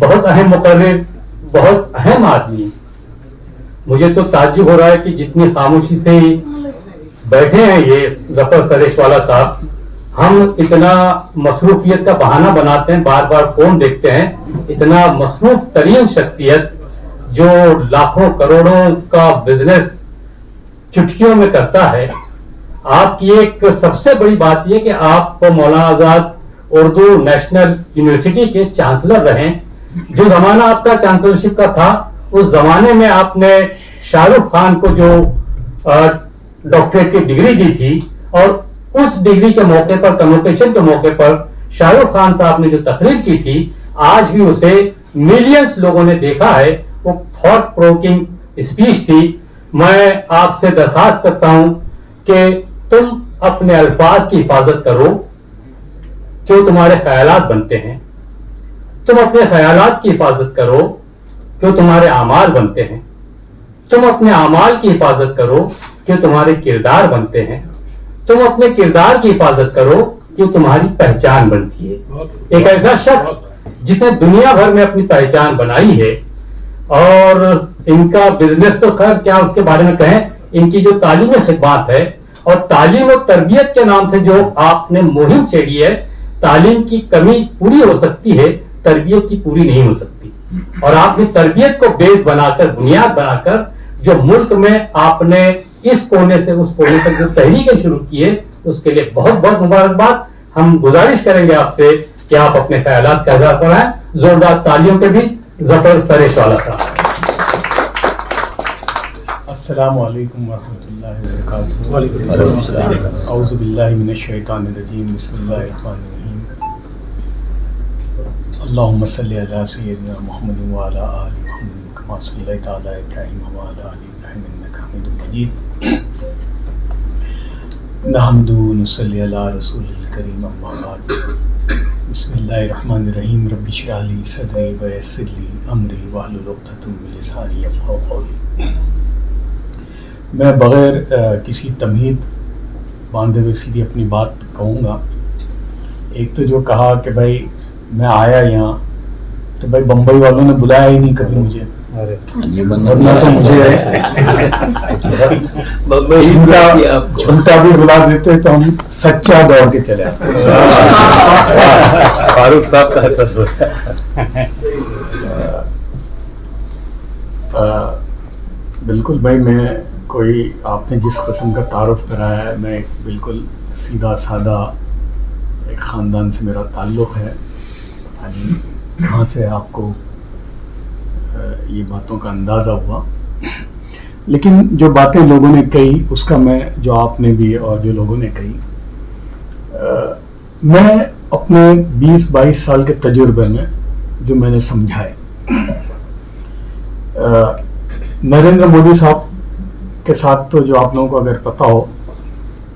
बहुत अहम मुकर्रिर, बहुत अहम आदमी। मुझे तो ताज्जुब हो रहा है कि जितनी खामोशी से बैठे हैं ये जफर सरेशवाला साहब, हम इतना मसरूफियत का बहाना बनाते हैं, बार बार फोन देखते हैं। इतना मसरूफ तरीन शख्सियत जो लाखों करोड़ों का बिजनेस चुटकियों में करता है। आपकी एक सबसे बड़ी बात यह कि आप मौलाना आजाद उर्दू नेशनल यूनिवर्सिटी के चांसलर रहे। जो जमाना आपका चांसलरशिप का था, उस जमाने में आपने शाहरुख खान को जो डॉक्टरेट की डिग्री दी थी, और उस डिग्री के मौके पर, कन्वोकेशन के मौके पर शाहरुख खान साहब ने जो तकरीर की थी, आज भी उसे मिलियंस लोगों ने देखा है। वो थॉट प्रोवोकिंग स्पीच थी। मैं आपसे दरखास्त करता हूं कि तुम अपने अल्फाज की हिफाजत करो जो तुम्हारे ख्यालात बनते हैं। तुम अपने ख्यालात की हिफाजत करो जो तुम्हारे आमाल बनते हैं। तुम अपने आमाल की हिफाजत करो जो तुम्हारे किरदार बनते हैं। तुम अपने किरदार की हिफाजत करो कि तुम्हारी पहचान बनती है। एक ऐसा शख्स जिसने दुनिया भर में अपनी पहचान बनाई है, और इनका बिजनेस तो खैर क्या उसके बारे में कहें, इनकी जो तालीमी खिदमत है और तालीम और तरबियत के नाम से जो आपने मुहिम छेड़ी है, तालीम की कमी पूरी हो सकती है, तरबियत की पूरी नहीं हो सकती। और आपने तरबियत को बेस बनाकर, बुनियाद बनाकर, जो मुल्क में आपने इस कोने से उस कोने तक जो तहरीकें शुरू की है, उसके लिए बहुत बहुत मुबारकबाद। हम गुजारिश करेंगे आपसे कि आप अपने ख्यालात का इज़हार कराएं। जोरदार तालियों के बीच जफर सरेशवाला साहब। अस्सलामु अलैकुम वरहमतुल्लाहि वबरकातुहू। औज़ु बिल्लाहि मिनश शैतानिर रजीम। बिस्मिल्लाहिर रहमानिर रहीम। अल्लाहुम्मा सल्लि अला सय्यिदिना मुहम्मदिन व अला आलि मुहम्मद कमा सल्लैता अला इब्राहीम व अला आलि इब्राहीम इन्नका हमीदुम मजीद। नहमदु व नुसल्ली अला रसूलिल करीम अम्मा बाद। बिस्मिल्लाहिर रहमानिर रहीम। रब्बि इश्रह ली सदरी व यस्सिर ली अमरी वहलुल उक़दतम मिन लिसानी यफ़क़हू क़ौली। मैं बग़ैर किसी तमहीद बांधे हुए सीधी अपनी बात कहूँगा। एक तो जो कहा कि भाई मैं आया यहाँ, तो भाई बम्बई वालों ने बुलाया ही नहीं कभी मुझे, वरना तो मुझे झूठा भी बुला देते तो हम सच्चा दौड़ के चले आते। फारूक साहब का बिल्कुल भाई, मैं कोई आपने जिस किस्म का तारुफ कराया है, मैं बिल्कुल सीधा सादा एक ख़ानदान से मेरा ताल्लुक़ है। पता नहीं कहाँ से आपको ये बातों का अंदाज़ा हुआ, लेकिन जो बातें लोगों ने कही उसका मैं, जो आपने भी और जो लोगों ने कही, मैं अपने 20-22 साल के तजुर्बे में जो मैंने समझा है, नरेंद्र मोदी साहब के साथ तो जो आप लोगों को अगर पता हो,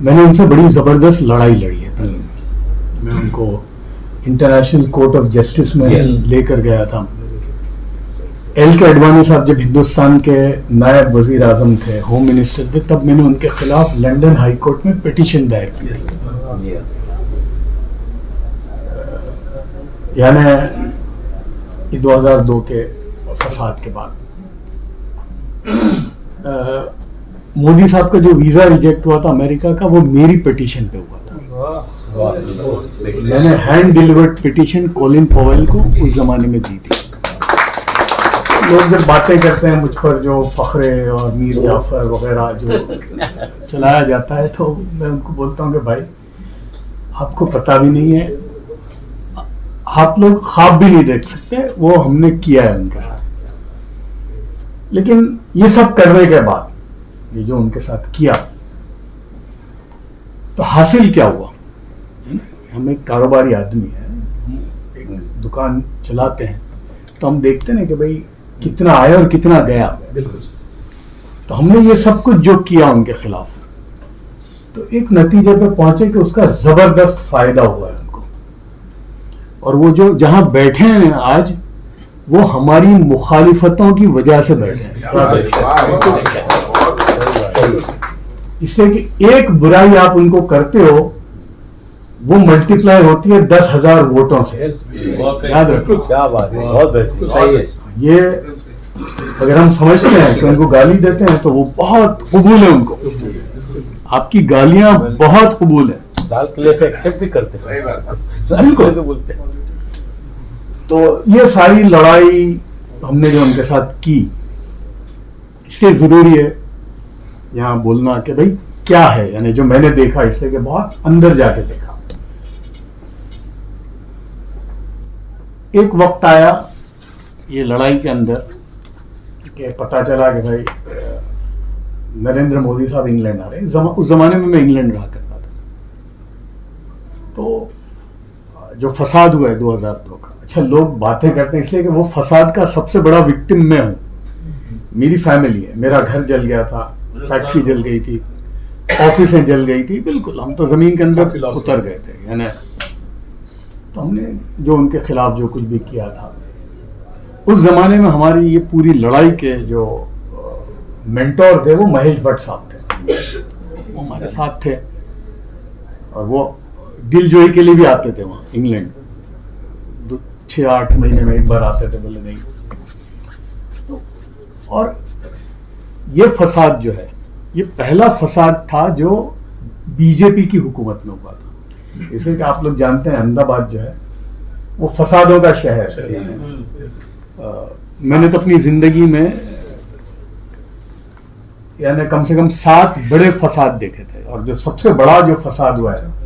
मैंने उनसे बड़ी ज़बरदस्त लड़ाई लड़ी है। मैं उनको इंटरनेशनल कोर्ट ऑफ जस्टिस में लेकर गया था। एल के अडवाणी साहब जब हिंदुस्तान के नायब वजीर आजम थे, होम मिनिस्टर थे, तब मैंने उनके खिलाफ लंदन हाई कोर्ट में पिटीशन दायर की। यानी 2002 के फसाद के बाद मोदी साहब का जो वीजा रिजेक्ट हुआ था अमेरिका का, वो मेरी पिटीशन पे हुआ था। मैंने hand delivered petition Colin Powell को उस जमाने में दी थी। लोग जब बातें करते हैं मुझ पर, जो फखरे और मीर जाफर वगैरह जो चलाया जाता है, तो मैं उनको बोलता हूँ कि भाई आपको पता भी नहीं है, आप लोग ख्वाब भी नहीं देख सकते, वो हमने किया है उनके साथ। लेकिन ये सब करने के बाद, ये जो उनके साथ किया, तो हासिल क्या हुआ? हम एक कारोबारी आदमी है, हम एक दुकान चलाते हैं, तो हम देखते हैं कि भाई कितना आया और कितना गया। बिल्कुल। तो हमने ये सब कुछ जो किया उनके खिलाफ, तो एक नतीजे पे पहुंचे कि उसका जबरदस्त फायदा हुआ है उनको। और वो जो जहां बैठे हैं आज, वो हमारी मुखालिफतों की वजह से बैठे हैं। इसलिए कि एक बुराई आप उनको करते हो वो मल्टीप्लाई होती है 10,000 वोटों से। याद रखो, क्या बात है, बहुत बेहतरीन, सही है। ये अगर हम समझते हैं कि उनको गाली देते हैं तो वो बहुत कबूल है, उनको आपकी गालियां बहुत कबूल है, दाल के लिए एक्सेप्ट भी करते हैं, बिल्कुल। तो बोलते हैं। तो ये सारी लड़ाई हमने जो उनके साथ की, इसलिए जरूरी है यहाँ बोलना कि भाई क्या है, यानी जो मैंने देखा, इसलिए कि बहुत अंदर जाके देखा। एक वक्त आया ये लड़ाई के अंदर कि पता चला कि भाई नरेंद्र मोदी साहब इंग्लैंड आ रहे हैं। उस जमाने में मैं इंग्लैंड रहा करता था। तो जो फसाद हुआ है 2002 का, अच्छा लोग बातें करते हैं इसलिए कि वो फसाद का सबसे बड़ा विक्टिम मैं हूं। मेरी फैमिली है, मेरा घर जल गया था, फैक्ट्री जल गई थी, ऑफिसें जल गई थी, बिल्कुल हम तो जमीन के अंदर उतर गए थे। यानी तो हमने जो उनके खिलाफ जो कुछ भी किया था, उस जमाने में हमारी ये पूरी लड़ाई के जो मेंटोर थे वो महेश भट्ट साहब थे, वो हमारे साथ थे। और वो दिलजोई के लिए भी आते थे वहाँ इंग्लैंड, 6-8 महीने में एक बार आते थे, बोले नहीं। तो और ये फसाद जो है, ये पहला फसाद था जो बीजेपी की हुकूमत में हुआ था। इसे कि आप लोग जानते हैं अहमदाबाद जो है वो फसादों का शहर है। मैंने तो अपनी जिंदगी में यानी कम से कम 7 बड़े फसाद देखे थे, और जो सबसे बड़ा जो फसाद हुआ है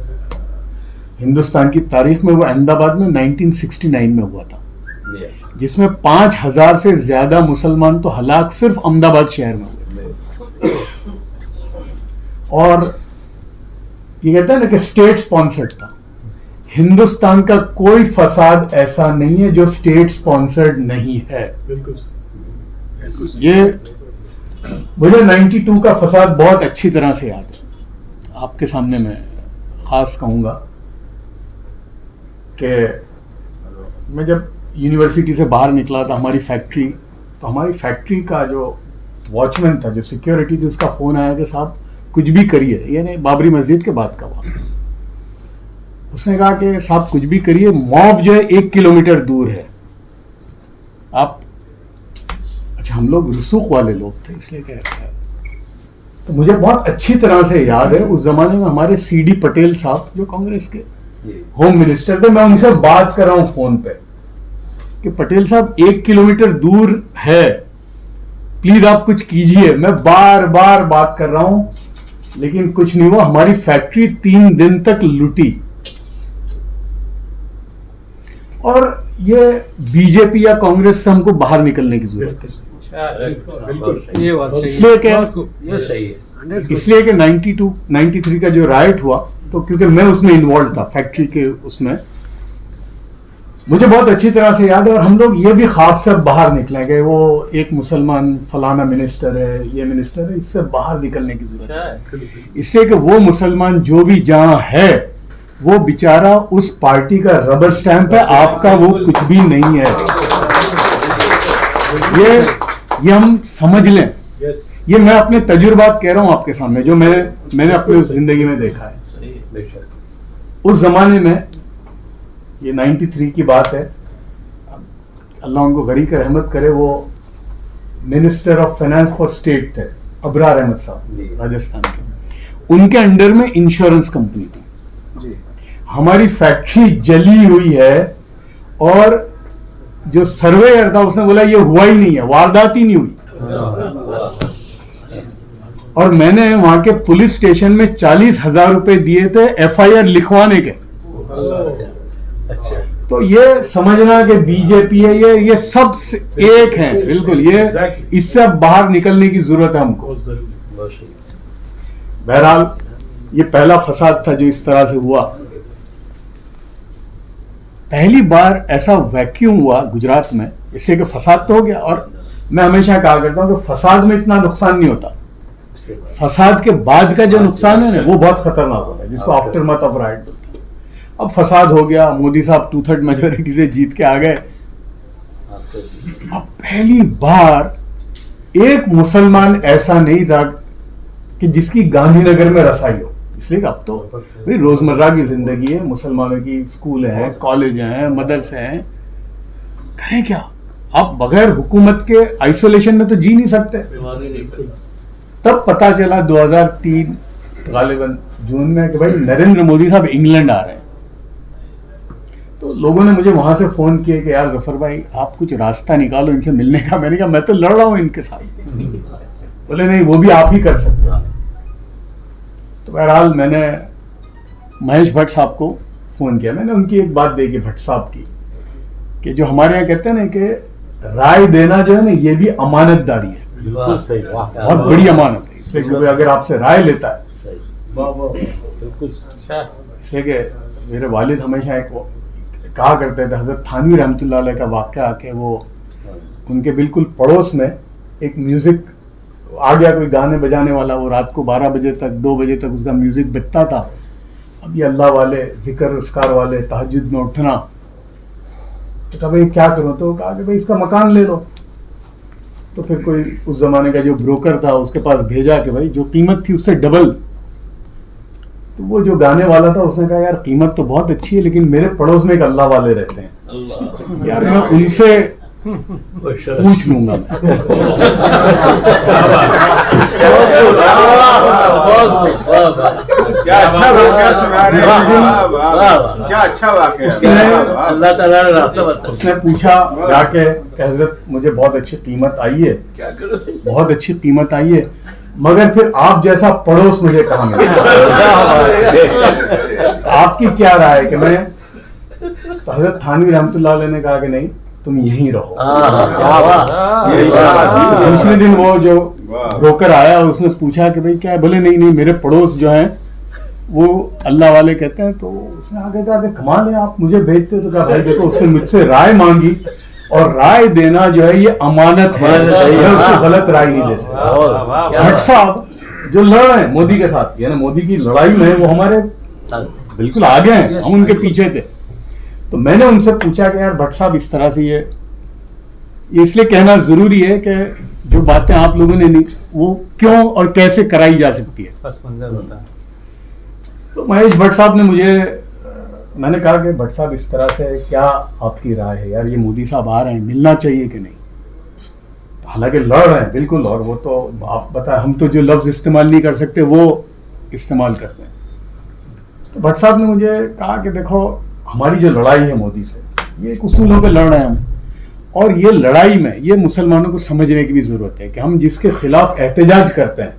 हिंदुस्तान की तारीख में, वो अहमदाबाद में 1969 में हुआ था, जिसमें 5,000 से ज्यादा मुसलमान तो हलाक सिर्फ अहमदाबाद शहर में हुए। और ये कहता है ना कि स्टेट स्पॉन्सर्ड था। हिंदुस्तान का कोई फसाद ऐसा नहीं है जो स्टेट स्पॉन्सर्ड नहीं है। बिल्कुल ये मुझे 92 का फसाद बहुत अच्छी तरह से याद है। आपके सामने मैं खास कहूंगा कि मैं जब यूनिवर्सिटी से बाहर निकला था, हमारी फैक्ट्री, तो हमारी फैक्ट्री का जो वॉचमैन था, जो सिक्योरिटी थी, उसका फोन आया कि साहब कुछ भी करिए, यानी बाबरी मस्जिद के बाद का वाक़या। उसने कहा कि साहब कुछ भी करिए, मॉब जो है 1 किलोमीटर दूर है, आप। अच्छा, हम लोग रसूख वाले लोग थे, इसलिए क्या तो मुझे बहुत अच्छी तरह से याद है उस जमाने में हमारे CD पटेल साहब जो कांग्रेस के होम मिनिस्टर थे, मैं उनसे बात कर रहा हूं फोन पे कि पटेल साहब 1 किलोमीटर दूर है, प्लीज आप कुछ कीजिए। मैं बार बार बात कर रहा हूं लेकिन कुछ नहीं हुआ। हमारी फैक्ट्री 3 दिन तक लूटी। और ये बीजेपी या कांग्रेस से हमको बाहर निकलने की जरूरत है। बिल्कुल ये बात सही है। इसलिए क्या, ये सही है। इसलिए कि 93 का जो राइट हुआ, तो क्योंकि मैं उसमें इन्वॉल्व था, फैक्ट्री के उसमें, मुझे बहुत अच्छी तरह से याद है। और हम लोग ये भी ख्वाब से बाहर निकले गए, वो एक मुसलमान फलाना मिनिस्टर है, ये मिनिस्टर है, इससे बाहर निकलने की जरूरत है। इसलिए कि वो मुसलमान जो भी जहां है, वो बेचारा उस पार्टी का रबर स्टैंप है, आपका वो कुछ भी नहीं है। ये हम समझ लें। ये मैं अपने तजुर्बात कह रहा हूं आपके सामने, जो मैंने अपनी जिंदगी में देखा है। उस जमाने में, ये 93 की बात है, अल्लाह उनको गरीक रहमत करे, वो minister of finance for state थे, अबरार अहमद साहब, राजस्थान के। उनके अंडर में इंश्योरेंस कंपनी थी। हमारी फैक्ट्री जली हुई है, और जो सर्वेयर था उसने बोला ये हुआ ही नहीं है, वारदात ही नहीं हुई। और मैंने वहां के पुलिस स्टेशन में 40,000 रुपए दिए थे FIR लिखवाने के। तो ये समझना कि बीजेपी है, ये सब एक है, बिल्कुल। ये इससे बाहर निकलने की जरूरत है हमको। बहरहाल ये पहला फसाद था जो इस तरह से हुआ। पहली बार ऐसा वैक्यूम हुआ गुजरात में, इससे कि फसाद तो हो गया। और मैं हमेशा कहा करता हूं कि फसाद में इतना नुकसान नहीं होता, फसाद के बाद का जो नुकसान है ना, वो बहुत खतरनाक होता है, जिसको आफ्टर मथ ऑफ राइट बोलते हैं। अब फसाद हो गया, मोदी साहब 2/3 मेजोरिटी से जीत के आ गए। अब पहली बार एक मुसलमान ऐसा नहीं था कि जिसकी गांधीनगर में रसाई हो, इसलिए कि अब तो भाई रोजमर्रा की जिंदगी है, मुसलमानों की स्कूल हैं, कॉलेज हैं, मदरसे हैं, करें क्या? आप बगैर हुकूमत के आइसोलेशन में तो जी नहीं सकते। तब पता चला 2003 गालिबन जून में कि भाई नरेंद्र मोदी साहब इंग्लैंड आ रहे हैं। तो लोगों ने मुझे वहां से फोन किए कि यार जफर भाई आप कुछ रास्ता निकालो इनसे मिलने का। मैंने कहा मैं तो लड़ रहा हूं इनके साथ। बोले नहीं, वो भी आप ही कर सकते हो। तो बहरहाल मैंने महेश भट्ट साहब को फोन किया। मैंने उनकी एक बात देखी भट्ट साहब की, कि जो हमारे यहाँ कहते हैं ना कि राय देना जो है ना ये भी अमानतदारी है। बिल्कुल सही, वाह, बहुत बड़ी अमानत है। इसलिए कि अगर आपसे राय लेता है, बिल्कुल इसलिए कि मेरे वालिद हमेशा एक कहा करते थे, हजरत थानवी रहमतुल्लाह अलैह का वाक़या आके वो उनके बिल्कुल पड़ोस में एक म्यूजिक आ गया, कोई गाने बजाने वाला, वो रात को 12 बजे तक 2 बजे तक उसका म्यूजिक बजता था। अब ये अल्लाह वाले, जिक्र उसकार वाले, तहज्जुद में उठना, तो कहा भाई क्या करूं? तो कहा कि भाई इसका मकान ले लो। तो फिर कोई उस जमाने का जो ब्रोकर था उसके पास भेजा कि भाई जो कीमत थी उससे डबल। तो वो जो गाने वाला था उसने कहा यार कीमत तो बहुत अच्छी है लेकिन मेरे पड़ोस में एक अल्लाह वाले रहते हैं, यार मैं उनसे पूछ लूंगा मैं। क्या अच्छा वाकया सुना रहे हैं, वाह, वाह, क्या अच्छा वाकया। अल्लाह ताला ने रास्ता बताया। उसने पूछा जाके कि हजरत मुझे बहुत अच्छी कीमत आई है, बहुत अच्छी कीमत आई है, मगर फिर आप जैसा पड़ोस मुझे कहाँ मिलेगा? आपकी क्या राय है कि मैं? तो हजरत थानवी रहमतुल्लाह अलैह ने कहा कि नहीं तुम यहीं रहो। दूसरे दिन वो जो ब्रोकर आया और उसने पूछा कि भाई क्या है? बोले नहीं नहीं मेरे पड़ोस जो हैं वो अल्लाह वाले कहते हैं। तो उसने आगे कहा कि कमाल है आप मुझे भेजते हो। तो कहा भाई देखो उसने मुझसे राय मांगी और राय देना जो है ये अमानत है, उसको गलत राय नहीं दे सकते। भट्ट साहब जो लड़ रहे हैं मोदी के साथ, यानी मोदी की लड़ाई में वो हमारे बिल्कुल आगे हैं, हम उनके पीछे थे। तो मैंने उनसे पूछा कि यार भट्ट साहब इस तरह से ये इसलिए कहना जरूरी है कि जो बातें आप लोगों ने नहीं वो क्यों और कैसे कराई जा सकती है। बस मंजर होता है। तो महेश भट्ट साहब ने मैंने कहा कि भट्ट साहब इस तरह से क्या आपकी राय है यार, ये मोदी साहब आ रहे हैं, मिलना चाहिए कि नहीं? तो हालांकि लड़ रहे हैं बिल्कुल, और वो तो आप बताएं हम तो जो लफ्ज इस्तेमाल नहीं कर सकते वो इस्तेमाल करते हैं। तो भट्ट साहब ने मुझे कहा कि देखो हमारी जो लड़ाई है मोदी से, ये एक उसूलों पे लड़ रहे हैं हम, और ये लड़ाई में ये मुसलमानों को समझने की भी जरूरत है कि हम जिसके खिलाफ एहतजाज करते हैं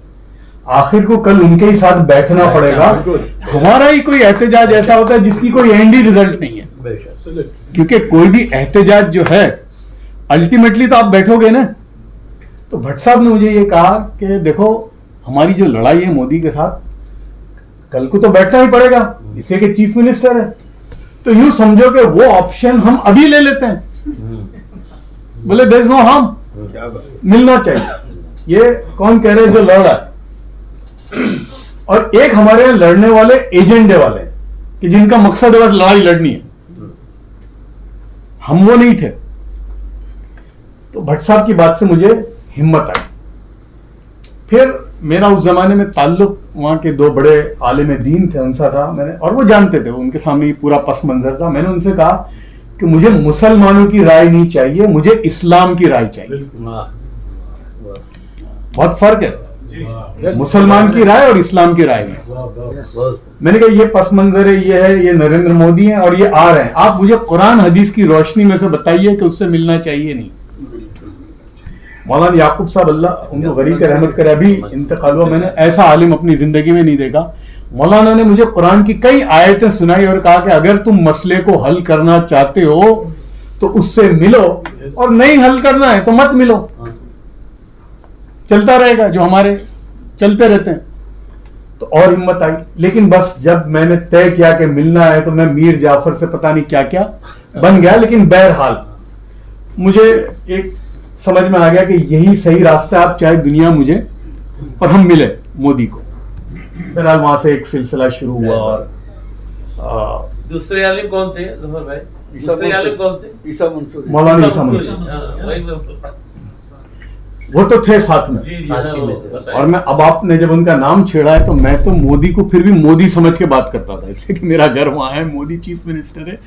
आखिर को कल उनके ही साथ बैठना पड़ेगा। हमारा ही कोई एहतजाज ऐसा होता है जिसकी कोई एंड ही रिजल्ट नहीं है, क्योंकि कोई भी एहतजाज जो है अल्टीमेटली तो आप बैठोगे ना। तो भट्ट साहब ने मुझे ये कहा कि देखो हमारी जो लड़ाई है मोदी के साथ, कल को तो बैठना ही पड़ेगा, इसलिए कि चीफ मिनिस्टर है। तो यूं समझो कि वो ऑप्शन हम अभी ले लेते हैं। बोले देयर इज नो हार्म, मिलना चाहिए। ये कौन कह रहे हैं? जो लड़ रहा है। और एक हमारे यहां लड़ने वाले एजेंडे वाले कि जिनका मकसद है बस लड़ाई लड़नी है, हम वो नहीं थे। तो भट्ट साहब की बात से मुझे हिम्मत आई। फिर मेरा उस जमाने में ताल्लुक वहां के 2 बड़े आलिम दीन थे उनसे था, मैंने, और वो जानते थे, उनके सामने पूरा पस मंजर था। मैंने उनसे कहा कि मुझे मुसलमानों की राय नहीं चाहिए, मुझे इस्लाम की राय चाहिए। बहुत फर्क है मुसलमान की राय और इस्लाम की राय में। मैंने कहा ये पस मंजर है, ये है, ये नरेंद्र मोदी हैं और ये आ रहे हैं, आप मुझे कुरान हदीस की रोशनी में से बताइए कि उससे मिलना चाहिए नहीं। मौलाना याकूब साहब अल्लाह उनको गरीब के रहमत करे, अभी इंतकाल हुआ, मैंने ऐसा आलिम अपनी जिंदगी में नहीं देखा। मौलाना ने मुझे कुरान की कई आयतें सुनाई और कहा कि अगर तुम मसले को हल करना चाहते हो तो उससे मिलो, और नहीं हल करना है तो मत मिलो, चलता रहेगा जो हमारे चलते रहते हैं। तो और हिम्मत आई। लेकिन बस जब मैंने तय किया कि मिलना है तो मैं मीर जाफर से पता नहीं क्या क्या बन गया। लेकिन बहरहाल मुझे एक समझ में आ गया कि यही सही रास्ता है, आप चाहे दुनिया मुझे, और हम मिले मोदी को। बहरहाल वहां से एक सिलसिला शुरू हुआ। और दूसरे आलिम कौन थे जफर भाई? दूसरे आलिम कौन थे? ईसा मंसूरी, मौलाना ईसा मंसूरी। वो तो थे साथ में। जी जी साथ हाँ, ही वो में थे। बताइए। और मैं अब आपने जब उनका नाम छेड़ा है तो मैं तो मोदी को फिर भी मोदी समझ के बात करता था, इसलिए कि मेरा घर वहां है, मोदी चीफ मिनिस्टर है।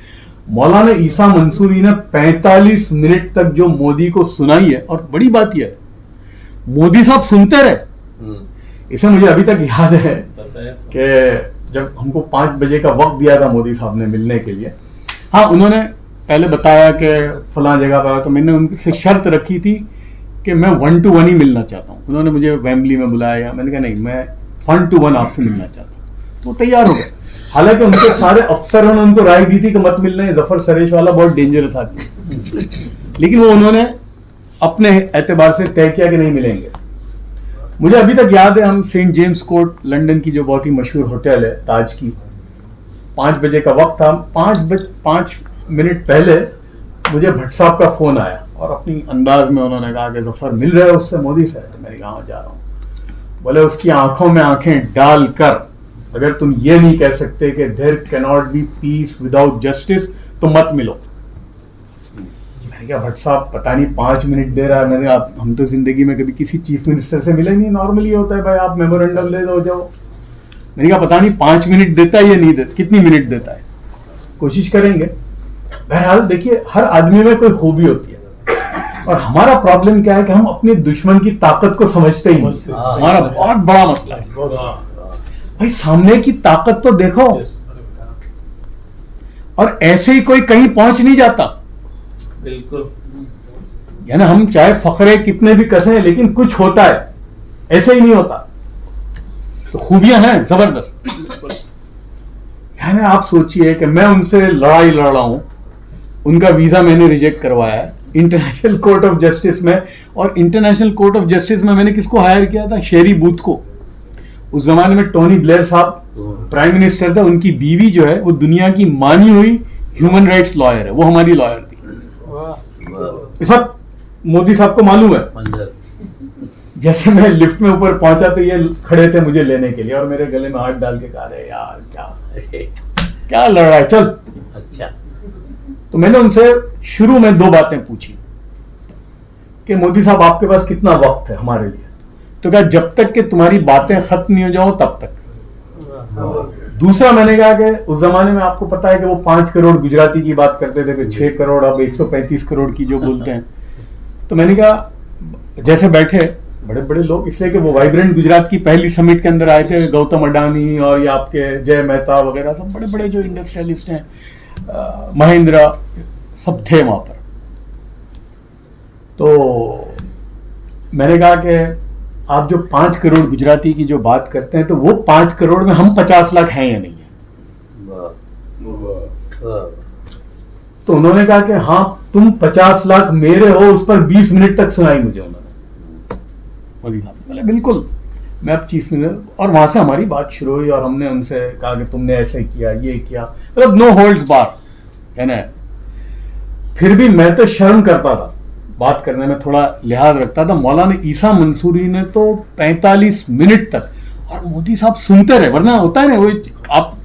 मौलाना ईसा मंसूरी ने 45 मिनट तक जो मोदी को सुनाई है, और बड़ी बात यह है मोदी साहब सुनते रहे। इसे मुझे अभी तक याद है बताइए। कि जब हमको 5 बजे का वक्त दिया था मोदी साहब ने मिलने के लिए, हाँ उन्होंने पहले बताया कि फलां जगह पर, तो मैंने उनसे शर्त रखी थी कि मैं 1 to 1 ही मिलना चाहता हूँ। उन्होंने मुझे वेम्बली में बुलाया, मैंने कहा नहीं मैं 1 to 1 आपसे मिलना चाहता हूँ, तो वो तैयार हो गए। हालांकि उनके सारे अफसरों ने उनको राय दी थी कि मत मिलने, जफर सरेश वाला बहुत डेंजरस आदमी, लेकिन वो उन्होंने अपने एतबार से तय किया कि नहीं मिलेंगे। मुझे अभी तक याद है हम सेंट जेम्स कोर्ट लंदन की जो बहुत ही मशहूर होटल है ताज की, 5 बजे का वक्त था। 5 मिनट पहले मुझे भट्ट साहब का फोन आया और अपनी अंदाज में उन्होंने कहा कि जफर मिल रहे हो उससे मोदी से? तो मैंने कहा हाँ जा रहा हूँ। बोले उसकी आंखों में आंखें डालकर अगर तुम ये नहीं कह सकते कि there can not be peace without justice तो मत मिलो। मैंने कहा भट्ट साहब पता नहीं 5 मिनट दे रहा है। मैंने कहा हम तो जिंदगी में कभी किसी चीफ मिनिस्टर से मिले नहीं, नॉर्मली होता है भाई आप मेमोरेंडम ले दो जाओ। मैंने कहा पता नहीं 5 मिनट देता है या नहीं देता, कितनी मिनट देता है, कोशिश करेंगे। बहरहाल देखिए हर आदमी में कोई खूबी होती है, और हमारा प्रॉब्लम क्या है कि हम अपने दुश्मन की ताकत को समझते ही नहीं। हमारा बहुत बड़ा मसला है भाई, सामने की ताकत तो देखो। और ऐसे ही कोई कहीं पहुंच नहीं जाता, बिल्कुल। यानी हम चाहे फखरे कितने भी कसें लेकिन कुछ होता है, ऐसे ही नहीं होता। तो खूबियां हैं जबरदस्त। यानी आप सोचिए कि मैं उनसे लड़ाई लड़ रहा हूं, उनका वीजा मैंने रिजेक्ट करवाया है इंटरनेशनल कोर्ट ऑफ जस्टिस में। और इंटरनेशनल कोर्ट ऑफ जस्टिस में मैंने किसको हायर किया था? शेरी बूथ को। उस जमाने में टोनी ब्लेयर साहब प्राइम मिनिस्टर थे, उनकी बीवी जो है वो दुनिया की मानी हुई ह्यूमन राइट्स लॉयर है, वो हमारी लॉयर थी। इस वक्त मोदी साहब को मालूम है, मंजर जैसे मैं लिफ्ट में ऊपर पहुंचा तो ये खड़े थे मुझे लेने के लिए और मेरे गले में हाथ डाल के कहा रहे यार क्या लड़ रहा है, चल। अच्छा तो मैंने उनसे शुरू में 2 बातें पूछी कि मोदी साहब आपके पास कितना वक्त है हमारे लिए? तो कहा जब तक कि तुम्हारी बातें खत्म नहीं हो जाओ तब तक। दूसरा मैंने कहा कि उस जमाने में आपको पता है कि वो 5 करोड़ गुजराती की बात करते थे, फिर 6 करोड़, अब 135 करोड़ की जो बोलते हैं। तो मैंने कहा जैसे बैठे बड़े बड़े लोग, इसलिए कि वो वाइब्रेंट गुजरात की पहली समिट के अंदर आए थे, गौतम अडानी और ये आपके जय मेहता वगैरह सब बड़े बड़े जो इंडस्ट्रियलिस्ट हैं, महिंद्रा, सब थे वहां पर। तो मैंने कहा कि आप जो 5 करोड़ गुजराती की जो बात करते हैं तो वो 5 करोड़ में हम 50 लाख हैं या नहीं है? तो उन्होंने कहा कि हाँ तुम 50 लाख मेरे हो। उस पर 20 मिनट तक सुनाई मुझे उन्होंने। मोदी साहब बोले बिल्कुल मैं अब चीफ मिनिस्टर, और वहां से हमारी बात शुरू हुई और हमने उनसे कहा कि तुमने ऐसे किया, ये किया, मतलब नो होल्ड्स बार है ना। फिर भी मैं तो शर्म करता था, बात करने में थोड़ा लिहाज रखता था। मौलाना ईसा मंसूरी ने तो 45 मिनट तक, और मोदी साहब सुनते रहे। वरना होता है ना वो, आप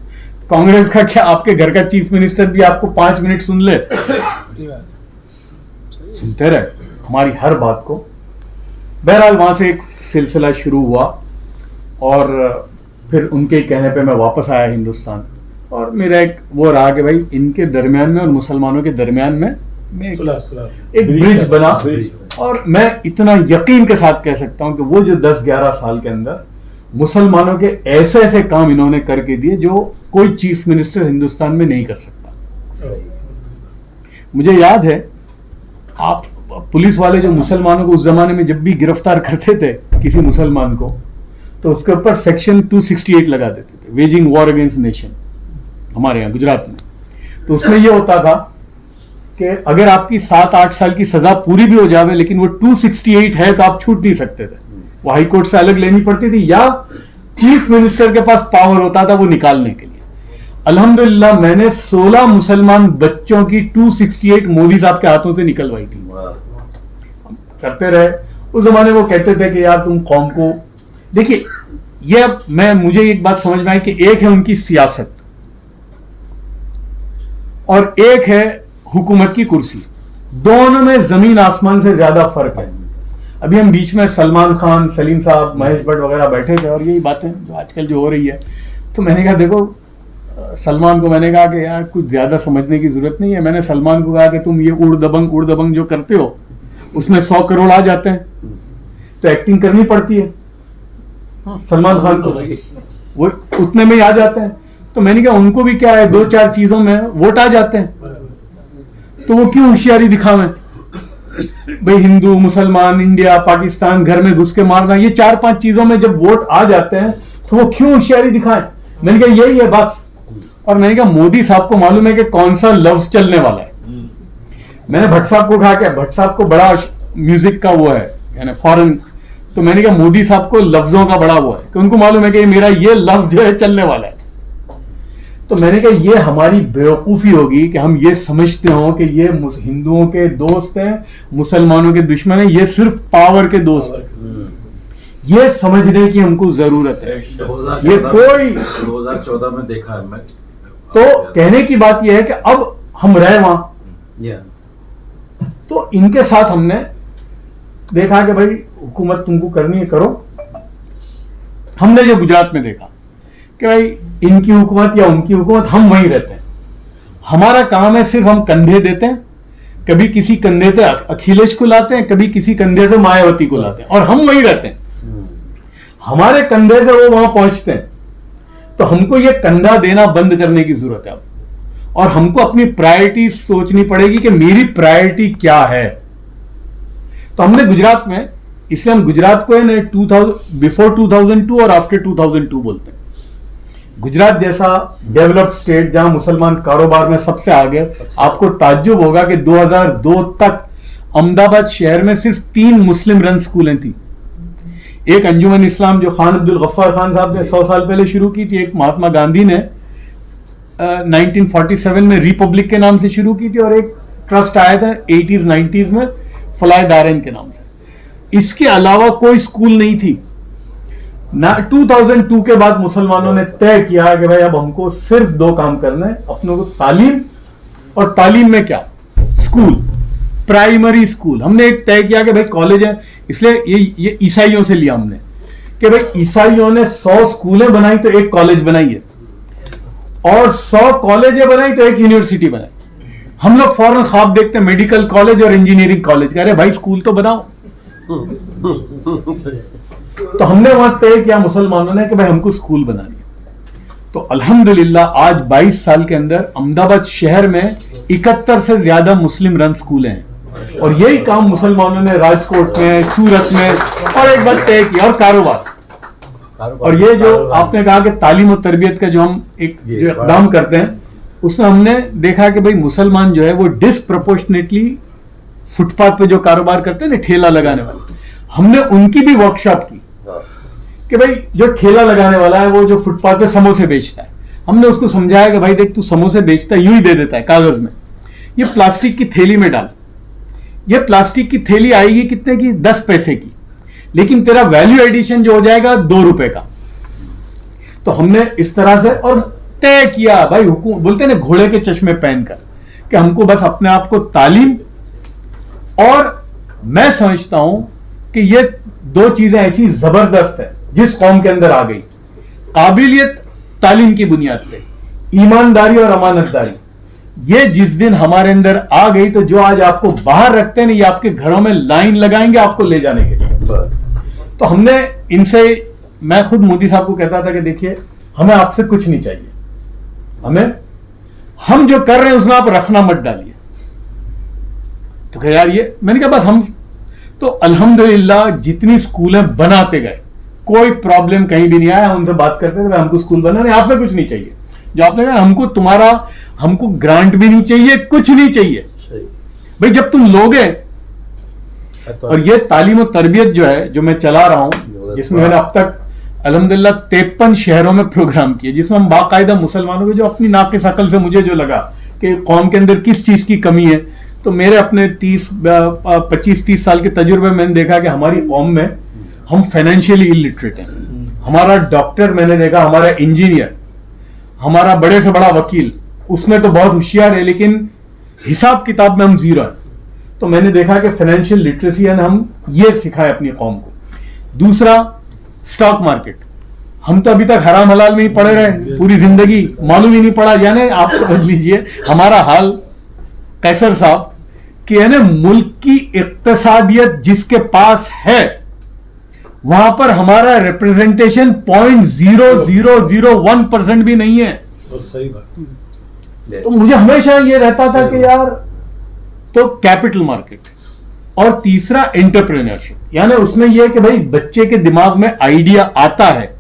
कांग्रेस का क्या, आपके घर का चीफ मिनिस्टर भी आपको 5 मिनट सुन ले, सुनते रहे हमारी हर बात को। बहरहाल वहां से एक सिलसिला शुरू हुआ और फिर उनके कहने पे मैं वापस आया हिंदुस्तान। और मेरा एक वो रहा कि भाई इनके दरमियान में और मुसलमानों के दरमियान में मैं एक ब्रिज बना। और मैं इतना यकीन के साथ कह सकता हूं कि वो जो 10-11 साल के अंदर मुसलमानों के ऐसे ऐसे काम इन्होंने करके दिए जो कोई चीफ मिनिस्टर हिंदुस्तान में नहीं कर सकता। मुझे याद है, आप पुलिस वाले जो मुसलमानों को उस जमाने में जब भी गिरफ्तार करते थे किसी मुसलमान को, तो उसके ऊपर सेक्शन 268 लगा देते थे, वेजिंग वॉर अगेंस्ट नेशन, हमारे यहाँ गुजरात में। तो उसमें यह होता था कि अगर आपकी 7-8 साल की सजा पूरी भी हो जावे लेकिन वो 268 है तो आप छूट नहीं सकते थे, वो हाई कोर्ट से अलग लेनी पड़ती थी या चीफ मिनिस्टर के पास पावर होता था वो निकालने के लिए। अल्हम्दुलिल्लाह मैंने 16 मुसलमान बच्चों की 268 मोदी साहब के हाथों से निकलवाई थी। करते रहे। उस जमाने वो कहते थे कि यार तुम कौम को देखिए, ये मुझे एक बात समझ में आई कि एक है उनकी सियासत और एक है हुकूमत की कुर्सी। दोनों में जमीन आसमान से ज्यादा फर्क है। अभी हम बीच में सलमान खान, सलीम साहब, महेश भट्ट वगैरह बैठे थे और यही बातें जो आजकल जो हो रही है, तो मैंने कहा देखो सलमान को मैंने कहा कि यार कुछ ज़्यादा समझने की ज़रूरत नहीं है। मैंने सलमान को कहा कि तुम ये उड़ दबंग जो करते हो उसमें 100 करोड़ आ जाते हैं, तो एक्टिंग करनी पड़ती है सलमान खान को, वो उतने में ही आ जाते हैं। तो मैंने कहा उनको भी क्या है, 2-4 चीज़ों में वोट आ जाते हैं, तो वो क्यों होशियारी दिखावें भाई, हिंदू, मुसलमान, इंडिया, पाकिस्तान, घर में घुस के मारना, ये 4-5 चीज़ों में जब वोट आ जाते हैं तो वो क्यों होशियारी दिखाएं। मैंने कहा यही है बस। और मैंने कहा मोदी साहब को मालूम है कि कौन सा लफ्ज चलने वाला है। मैंने भट्ट साहब को कहा कि भट्ट साहब को बड़ा म्यूजिक का वो है यानी फॉरेन, तो मैंने कहा मोदी साहब को लफ्जों का बड़ा वो है कि उनको मालूम है कि मेरा ये लफ्ज जो है चलने वाला है। तो मैंने कहा ये हमारी बेवकूफ़ी होगी कि हम ये समझते हो कि ये हिंदुओं के दोस्त हैं, मुसलमानों के दुश्मन हैं, ये सिर्फ पावर के दोस्त हैं। ये समझने की हमको जरूरत है। ये कोई 2014 में देखा है मैं। तो कहने की बात यह है कि अब हम रहे वहां, तो इनके साथ हमने देखा कि भाई हुकूमत तुमको करनी है करो। हमने जो गुजरात में देखा कि भाई इनकी हुकूमत या उनकी हुकूमत, हम वहीं रहते हैं। हमारा काम है सिर्फ हम कंधे देते हैं, कभी किसी कंधे से अखिलेश को लाते हैं, कभी किसी कंधे से मायावती को लाते हैं, और हम वहीं रहते हैं। हमारे कंधे से वो वहां पहुंचते हैं। तो हमको ये कंधा देना बंद करने की जरूरत है अब, और हमको अपनी प्रायोरिटी सोचनी पड़ेगी कि मेरी प्रायोरिटी क्या है। तो हमने गुजरात में, इसलिए हम गुजरात को है 2000 बिफोर 2002 और आफ्टर 2002 बोलते हैं। गुजरात जैसा डेवलप्ड स्टेट जहां मुसलमान कारोबार में सबसे आगे, आपको ताज्जुब होगा कि 2002 तक अहमदाबाद शहर में सिर्फ 3 मुस्लिम रन स्कूलें थी। एक अंजुमन इस्लाम जो खान अब्दुल गफ्फार खान साहब ने 100 साल पहले शुरू की थी, एक महात्मा गांधी ने 1947 में रिपब्लिक के नाम से शुरू की थी, और एक ट्रस्ट आया था 80s 90s में फलाह दारैन के नाम से। इसके अलावा कोई स्कूल नहीं थी ना। 2002 के बाद मुसलमानों ने तय किया कि भाई अब हमको सिर्फ 2 काम करना है, अपनों को तालीम, और तालीम में क्या, स्कूल, प्राइमरी स्कूल। हमने एक तय किया कि भाई कॉलेज है, इसलिए ये ईसाइयों से लिया हमने कि भाई ईसाइयों ने 100 स्कूलें बनाई तो एक कॉलेज बनाई है, और 100 कॉलेजें बनाई तो एक यूनिवर्सिटी बनाई। हम लोग फौरन ख्वाब देखते हैं मेडिकल कॉलेज और इंजीनियरिंग कॉलेज, कह रहे भाई स्कूल तो बनाओ। तो हमने वहां तय किया मुसलमानों ने कि भाई हमको स्कूल बनानी है। तो अल्हम्दुलिल्लाह आज 22 साल के अंदर अहमदाबाद शहर में 71 से ज्यादा मुस्लिम रन स्कूल हैं, और यही काम मुसलमानों ने राजकोट में, सूरत में, और एक बात तय किया, और कारोबार। और ये जो आपने कहा कि तालीम और तरबियत का जो हम एक जो इक़दाम करते हैं, उसमें हमने देखा कि भाई मुसलमान जो है वो डिसप्रोपोर्शनेटली फुटपाथ पे जो कारोबार करते हैं ना, ठेला लगाने वाले, हमने उनकी भी वर्कशॉप की कि भाई जो ठेला लगाने वाला है, वो जो फुटपाथ पे समोसे बेचता है, हमने उसको समझाया कि भाई देख तू समोसे बेचता है, यूं ही दे देता है कागज में, ये प्लास्टिक की थैली में डाल। ये प्लास्टिक की थैली आएगी कितने की, 10 पैसे की, लेकिन तेरा वैल्यू एडिशन जो हो जाएगा 2 रुपए का। तो हमने इस तरह से और तय किया भाई, हुकूमत बोलते हैं ना घोड़े के चश्मे पहनकर, कि हमको बस अपने आप को तालीम, और मैं समझता हूं कि ये 2 चीजें ऐसी जबरदस्त है जिस कौम के अंदर आ गई, काबिलियत तालीम की बुनियाद पे, ईमानदारी और अमानतदारी। ये जिस दिन हमारे अंदर आ गई, तो जो आज आपको बाहर रखते हैं ना, ये आपके घरों में लाइन लगाएंगे आपको ले जाने के लिए। तो हमने इनसे, मैं खुद मोदी साहब को कहता था कि देखिए हमें आपसे कुछ नहीं चाहिए, हम जो कर रहे हैं उसमें आप रखना मत डालिए। तो कहा यार ये, मैंने कहा बस हम तो अल्हम्दुलिल्लाह जितनी स्कूलें बनाते गए, कोई प्रॉब्लम कहीं भी नहीं आया। उनसे बात करते थे, हमको स्कूल बनाने, आपसे कुछ नहीं चाहिए। जो आपने कहा हमको ग्रांट भी नहीं चाहिए, कुछ नहीं चाहिए भाई, जब तुम लोगे। और ये तालीम और तरबियत जो है, जो मैं चला रहा हूं, जिसमें मैंने अब तक अल्हम्दुलिल्लाह 53 शहरों में प्रोग्राम किए, जिसमें हम बाकायदा मुसलमानों को, जो अपनी नाक़िस अकल से मुझे जो लगा कि कौम के अंदर किस चीज की कमी है, तो मेरे अपने 25-30 साल के तजुर्बे में मैंने देखा कि हमारी कौम में हम फाइनेंशियली इलिटरेट हैं। हमारा डॉक्टर मैंने देखा, हमारा इंजीनियर, हमारा बड़े से बड़ा वकील, उसमें तो बहुत होशियार है, लेकिन हिसाब किताब में हम जीरो हैं। तो मैंने देखा कि फाइनेंशियल लिटरेसी यानी हम ये सिखाए अपनी कौम को। दूसरा, स्टॉक मार्केट। हम तो अभी तक हराम हलाल में ही पड़े रहे पूरी जिंदगी, मालूम ही नहीं पड़ा। यानी आप समझ लीजिए हमारा हाल कैसर साहब कि यानी मुल्क की इक्तसादियत जिसके पास है वहां पर हमारा रिप्रेजेंटेशन 0.0001% भी नहीं है। सही बात। तो मुझे हमेशा ये रहता था कि यार, तो कैपिटल मार्केट। और तीसरा, एंटरप्रेन्योरशिप। यानी उसमें यह कि भाई बच्चे के दिमाग में आइडिया आता है,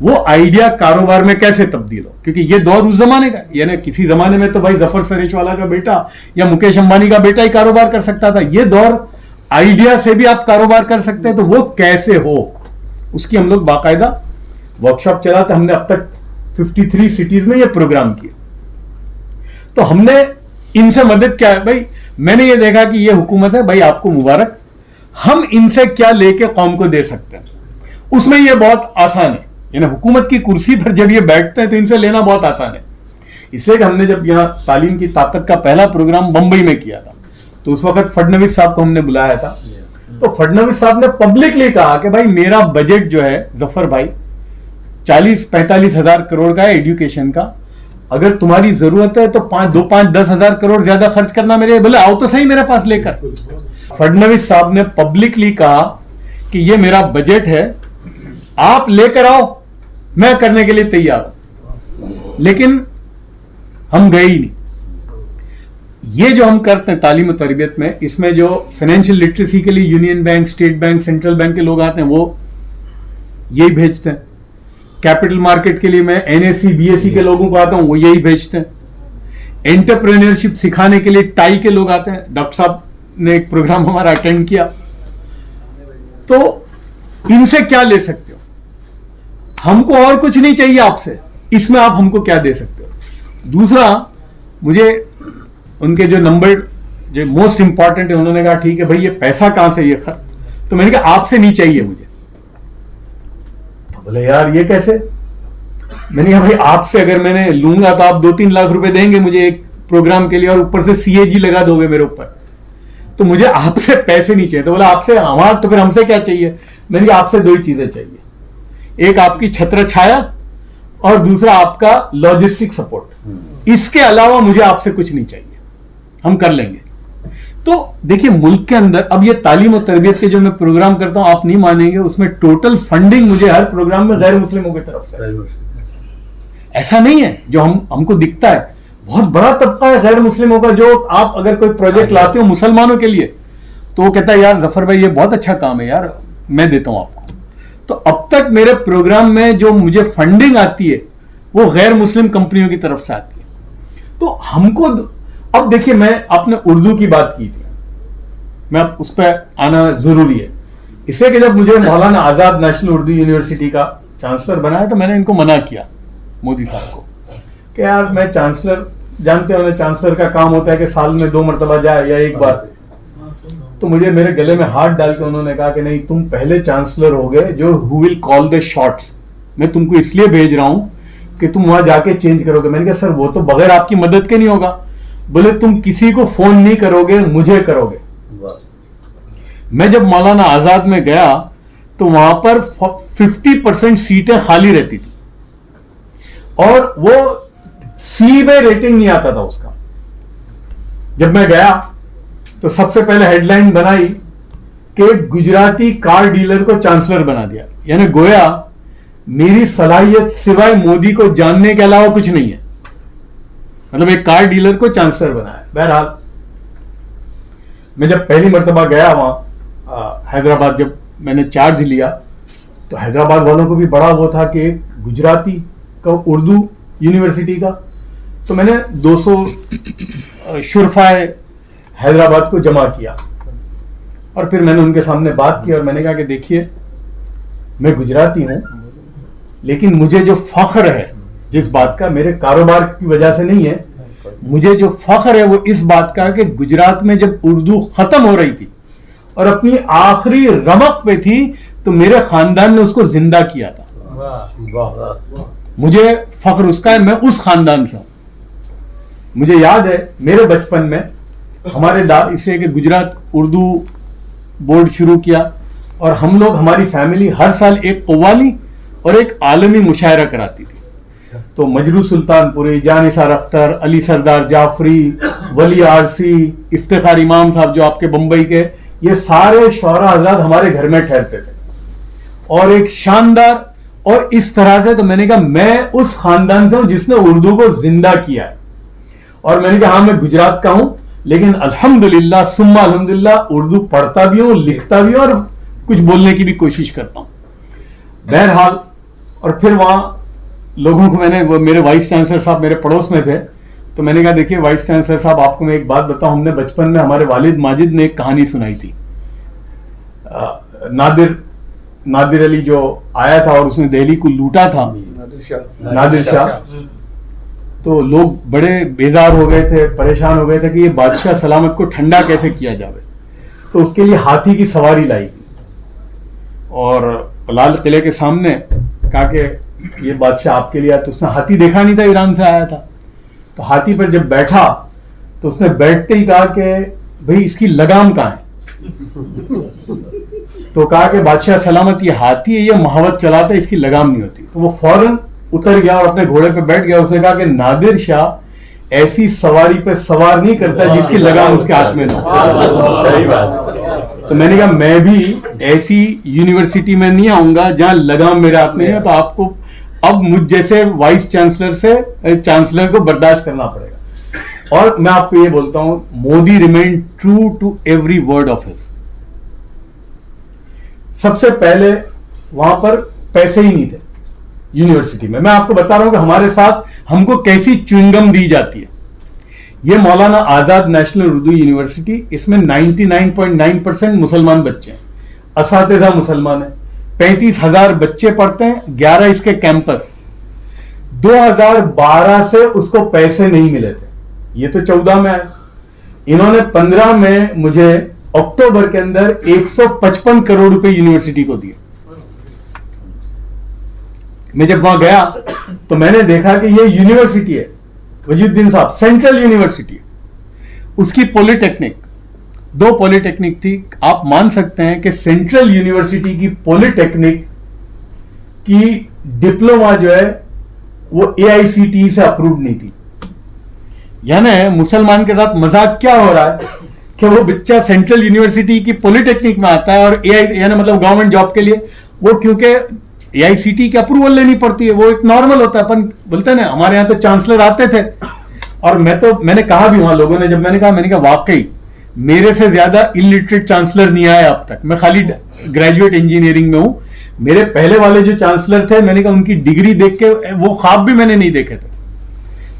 वो आइडिया कारोबार में कैसे तब्दील हो, क्योंकि ये दौर उस जमाने का, यानी किसी जमाने में तो भाई जफर सरेशवाला का बेटा या मुकेश अंबानी का बेटा ही कारोबार कर सकता था। ये दौर आइडिया से भी आप कारोबार कर सकते हैं, तो वो कैसे हो उसकी हम लोग बाकायदा वर्कशॉप चलाते। हमने अब तक 53 सिटीज में ये प्रोग्राम किए। तो हमने इनसे मदद क्या है भाई, मैंने ये देखा कि ये हुकूमत है भाई, आपको मुबारक, हम इनसे क्या लेके कौम को दे सकते हैं। उसमें ये बहुत आसान है, यानी हुकूमत की कुर्सी पर जब ये बैठते हैं तो इनसे लेना बहुत आसान है। इसलिए कि हमने जब यहां तालीम की ताकत का पहला प्रोग्राम बंबई में किया था, तो उस वक्त फडनवीस साहब को हमने बुलाया था। तो फडनवीस साहब ने पब्लिकली कहा कि भाई मेरा बजट जो है जफर भाई 40-45 हजार करोड़ का है एजुकेशन का, अगर तुम्हारी जरूरत है तो 5-10 हजार करोड़ ज्यादा खर्च करना मेरे, बोले आओ तो सही मेरे पास लेकर। फडनवीस साहब ने पब्लिकली कहा कि ये मेरा बजट है, आप लेकर आओ, मैं करने के लिए तैयार हूं। लेकिन हम गए ही नहीं। ये जो हम करते हैं तालीम और तरबियत में, इसमें जो फाइनेंशियल लिटरेसी के लिए union bank, state bank, central bank के लोग आते हैं, वो यही भेजते हैं। कैपिटल मार्केट के लिए मैं एनएससी, बीएससी के लोगों को आता हूं, वो यही भेजते हैं। एंटरप्रेन्योरशिप सिखाने के लिए टाई के लोग आते हैं। डॉक्टर साहब ने एक प्रोग्राम हमारा अटेंड किया। तो इनसे क्या ले सकते हो, हमको और कुछ नहीं चाहिए आपसे, इसमें आप हमको क्या दे सकते हो। दूसरा, मुझे उनके जो नंबर जो मोस्ट इंपॉर्टेंट है, उन्होंने कहा ठीक है भाई ये पैसा कहां से, ये खर्च, तो मैंने कहा आपसे नहीं चाहिए मुझे। तो बोले यार ये कैसे, मैंने कहा भाई आपसे अगर मैंने लूंगा तो आप 2-3 लाख रुपए देंगे मुझे एक प्रोग्राम के लिए, और ऊपर से सीएजी लगा दोगे मेरे ऊपर, तो मुझे आपसे पैसे नहीं चाहिए। तो बोला आपसे, हमारा तो फिर हमसे क्या चाहिए। मैंने कहा आपसे 2 ही चीजें चाहिए, एक आपकी छत्र छाया और दूसरा आपका लॉजिस्टिक सपोर्ट। इसके अलावा मुझे आपसे कुछ नहीं चाहिए, हम कर लेंगे। तो देखिए मुल्क के अंदर अब ये तालीम और तरबियत के जो मैं प्रोग्राम करता हूं, आप नहीं मानेंगे, उसमें टोटल फंडिंग मुझे हर प्रोग्राम में गैर मुस्लिमों की तरफ से। ऐसा नहीं है जो हमको दिखता है, बहुत बड़ा तबका है गैर मुस्लिमों का, जो आप अगर कोई प्रोजेक्ट लाते हो मुसलमानों के लिए तो वो कहता है यार जफर भाई ये बहुत अच्छा काम है यार, मैं देता हूं आपको। तो अब तक मेरे प्रोग्राम में जो मुझे फंडिंग आती है वो गैर मुस्लिम कंपनियों की तरफ से आती है। तो हमको अब देखिए, मैं आपने उर्दू की बात की थी, मैं अब उस पर आना जरूरी है, इसलिए कि जब मुझे मौलाना आजाद नेशनल उर्दू यूनिवर्सिटी का चांसलर बनाया तो मैंने इनको मना किया मोदी साहब को कि यार मैं चांसलर, जानते हो ना चांसलर का काम होता है कि साल में 2 मरतबा जाए या एक बार। तो मुझे मेरे गले में हाथ डाल के उन्होंने कहा कि नहीं, तुम पहले चांसलर हो गए जो who will call the shots, मैं तुमको इसलिए भेज रहा हूं कि तुम वहां जाके चेंज करोगे। मैंने कहा सर वो तो बगैर आपकी मदद के नहीं होगा। बोले तुम किसी को फोन नहीं करोगे, मुझे करोगे। मैं जब मौलाना आजाद में गया तो वहां पर 50% सीटें खाली रहती थी और वो सी में रेटिंग नहीं आता था उसका। जब मैं गया तो सबसे पहले हेडलाइन बनाई कि गुजराती कार डीलर को चांसलर बना दिया, यानी गोया मेरी सलाहियत सिवाय मोदी को जानने के अलावा कुछ नहीं है, मतलब एक कार डीलर को चांसलर बनाया। बहरहाल मैं जब पहली मर्तबा गया वहां हैदराबाद, जब मैंने चार्ज लिया तो हैदराबाद वालों को भी बड़ा वो था कि गुजराती का उर्दू यूनिवर्सिटी का, तो मैंने 200 शुरफाए हैदराबाद को जमा किया और फिर मैंने उनके सामने बात की और मैंने कहा कि देखिए मैं गुजराती हूं, लेकिन मुझे जो फख्र है जिस बात का, मेरे कारोबार की वजह से नहीं है, मुझे जो फख्र है वो इस बात का कि गुजरात में जब उर्दू खत्म हो रही थी और अपनी आखिरी रमक पे थी तो मेरे खानदान ने उसको जिंदा किया था। मुझे फख्र उसका है, मैं उस खानदान से हूं। मुझे याद है मेरे बचपन में हमारे इससे कि गुजरात उर्दू बोर्ड शुरू किया और हम लोग, हमारी फैमिली हर साल एक कव्वाली और एक आलमी मुशायरा कराती थी। तो मजरू सुल्तानपुरी, जानिसार अख्तर, अली सरदार जाफरी, वली आरसी, इफ्तिखार इमाम साहब जो आपके बंबई के, ये सारे शौरा हजरात हमारे घर में ठहरते थे और एक शानदार, और इस तरह से, तो मैंने कहा मैं उस खानदान से हूं जिसने उर्दू को जिंदा किया है। और मैंने कहा हाँ मैं गुजरात का हूं, लेकिन अल्हम्दुलिल्लाह सुम्मा अल्हम्दुलिल्लाह उर्दू पढ़ता भी हूं, लिखता भी हूं और कुछ बोलने की भी कोशिश करता हूं। बहरहाल, और फिर वहां लोगों को मैंने, वो मेरे वाइस चांसलर साहब मेरे पड़ोस में थे, तो मैंने कहा देखिए वाइस चांसलर साहब, आपको मैं एक बात बताऊं, हमने बचपन में हमारे वालिद माजिद ने एक कहानी सुनाई थी। नादिर अली जो आया था और उसने दिल्ली को लूटा था, नादिर शाह, तो लोग बड़े बेजार हो गए थे, परेशान हो गए थे कि ये बादशाह सलामत को ठंडा कैसे किया जावे। तो उसके लिए हाथी की सवारी लाई गई और लाल किले के सामने कहा कि ये बादशाह आपके लिए आया। तो उसने हाथी देखा नहीं था, ईरान से आया था। तो हाथी पर जब बैठा तो उसने बैठते ही कहा कि भाई इसकी लगाम कहाँ है। तो कहा कि बादशाह सलामत, ये हाथी है, ये महावत चलाता है, इसकी लगाम नहीं होती। तो वो फौरन उतर गया और अपने घोड़े पे बैठ गया। उसने कहा कि नादिर शाह ऐसी सवारी पे सवार नहीं करता जिसकी लगाम उसके हाथ में ना हो। सही बात। तो मैंने कहा मैं भी ऐसी यूनिवर्सिटी में नहीं आऊंगा जहां लगाम मेरे हाथ में है। तो आपको अब मुझ जैसे वाइस चांसलर से चांसलर को बर्दाश्त करना पड़ेगा। और मैं आपको ये बोलता हूं, Modi remain true to every word of his. सबसे पहले वहां पर पैसे ही नहीं थे यूनिवर्सिटी में। मैं आपको बता रहा हूं कि हमारे साथ हमको कैसी च्युइंगम दी जाती है। ये मौलाना आजाद नेशनल उर्दू यूनिवर्सिटी, इसमें 99.9% मुसलमान बच्चे हैं, असातिज़ा मुसलमान हैं, 35,000 बच्चे पढ़ते हैं, 11 इसके कैंपस। 2012 से उसको पैसे नहीं मिले थे, ये तो 14 में आए। इन्होंने 15 में मुझे अक्टूबर के अंदर 155 करोड़ रुपए यूनिवर्सिटी को दिए। मैं जब वहां गया तो मैंने देखा कि ये यूनिवर्सिटी है वजीउद्दीन साहब, सेंट्रल यूनिवर्सिटी है। उसकी पॉलिटेक्निक, 2 पॉलिटेक्निक थी। आप मान सकते हैं कि सेंट्रल यूनिवर्सिटी की पॉलिटेक्निक की डिप्लोमा जो है वो AICTE से अप्रूव नहीं थी। यानी मुसलमान के साथ मजाक क्या हो रहा है कि वो बच्चा सेंट्रल यूनिवर्सिटी की पॉलिटेक्निक में आता है और यानी मतलब गवर्नमेंट जॉब के लिए, वो क्योंकि AICTE की अप्रूवल लेनी पड़ती है, वो एक नॉर्मल होता है। अपन बोलते हैं ना, हमारे यहाँ तो चांसलर आते थे। और मैंने कहा भी वहां लोगों ने, जब मैंने कहा वाकई मेरे से ज्यादा इलिटरेट चांसलर नहीं आया अब तक। मैं खाली ग्रेजुएट इंजीनियरिंग में हूं। मेरे पहले वाले जो चांसलर थे, मैंने कहा उनकी डिग्री देख के वो ख्वाब भी मैंने नहीं देखे थे,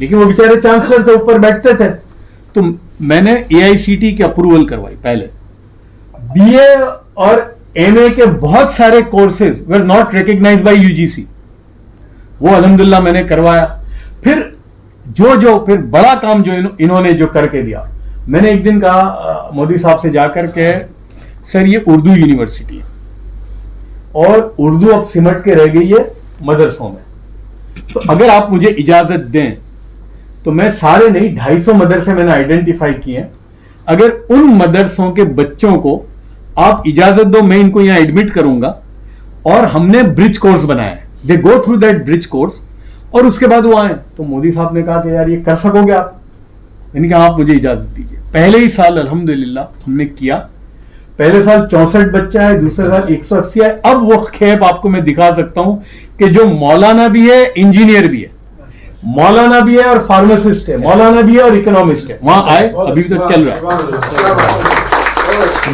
लेकिन वो बेचारे चांसलर थे, ऊपर बैठते थे। तो मैंने AICTE की अप्रूवल करवाई पहले। BA और MA के बहुत सारे courses were not recognised by UGC, वो अल्हम्दुलिल्लाह मैंने करवाया। फिर फिर बड़ा काम जो इन्होंने जो करके दिया, मैंने एक दिन कहा मोदी साहब से जाकर के, सर ये उर्दू यूनिवर्सिटी है और उर्दू अब सिमट के रह गई है मदरसों में, तो अगर आप मुझे इजाजत दें तो मैं सारे नहीं 250 मदरसे मैंने आइडेंटिफाई किए हैं। अगर उन मदरसों के बच्चों को आप इजाजत दो, मैं इनको यहां एडमिट करूंगा और हमने ब्रिज कोर्स बनाया है। They go through that bridge course और उसके बाद वो आए। तो मोदी साहब ने कहा कि यार ये कर सकोगे आप? मैंने कहा आप मुझे इजाजत दीजिए। पहले ही साल अल्हम्दुलिल्लाह हमने किया। पहले साल 64 बच्चे आए, दूसरे साल 180 आए। अब वो खेप आपको मैं दिखा सकता हूं कि जो मौलाना भी है, इंजीनियर भी है, मौलाना भी है और फार्मासिस्ट है, मौलाना भी है और इकोनॉमिस्ट है, वहां आए, अभी तक चल रहा है।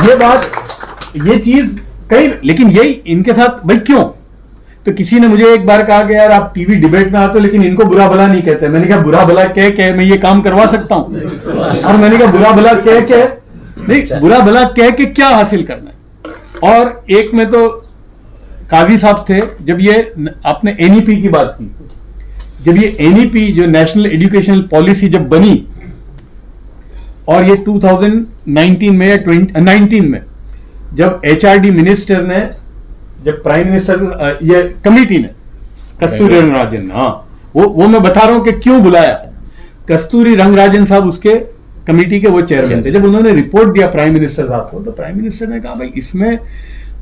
ये बात, ये चीज कई, लेकिन यही इनके साथ भाई क्यों? तो किसी ने मुझे एक बार कहा कि यार आप टीवी डिबेट में आते हो लेकिन इनको बुरा भला नहीं कहते। मैंने कहा बुरा भला कह मैं ये काम करवा सकता हूं? और मैंने कहा बुरा भला कह के नहीं, बुरा भला कह के क्या हासिल करना है? और एक में तो काजी साहब थे, जब ये आपने NEP की बात की, जब ये NEP जो नेशनल एजुकेशनल पॉलिसी जब बनी और ये 2019 में या 2019 में जब HRD मिनिस्टर ने, जब प्राइम मिनिस्टर ये कमेटी ने, कस्तूरी रंगराजन, हाँ वो मैं बता रहा हूं कि क्यों बुलाया। कस्तूरी रंगराजन साहब उसके कमेटी के वो चेयरमैन थे। जब उन्होंने रिपोर्ट दिया प्राइम मिनिस्टर साहब को, तो प्राइम मिनिस्टर ने कहा भाई इसमें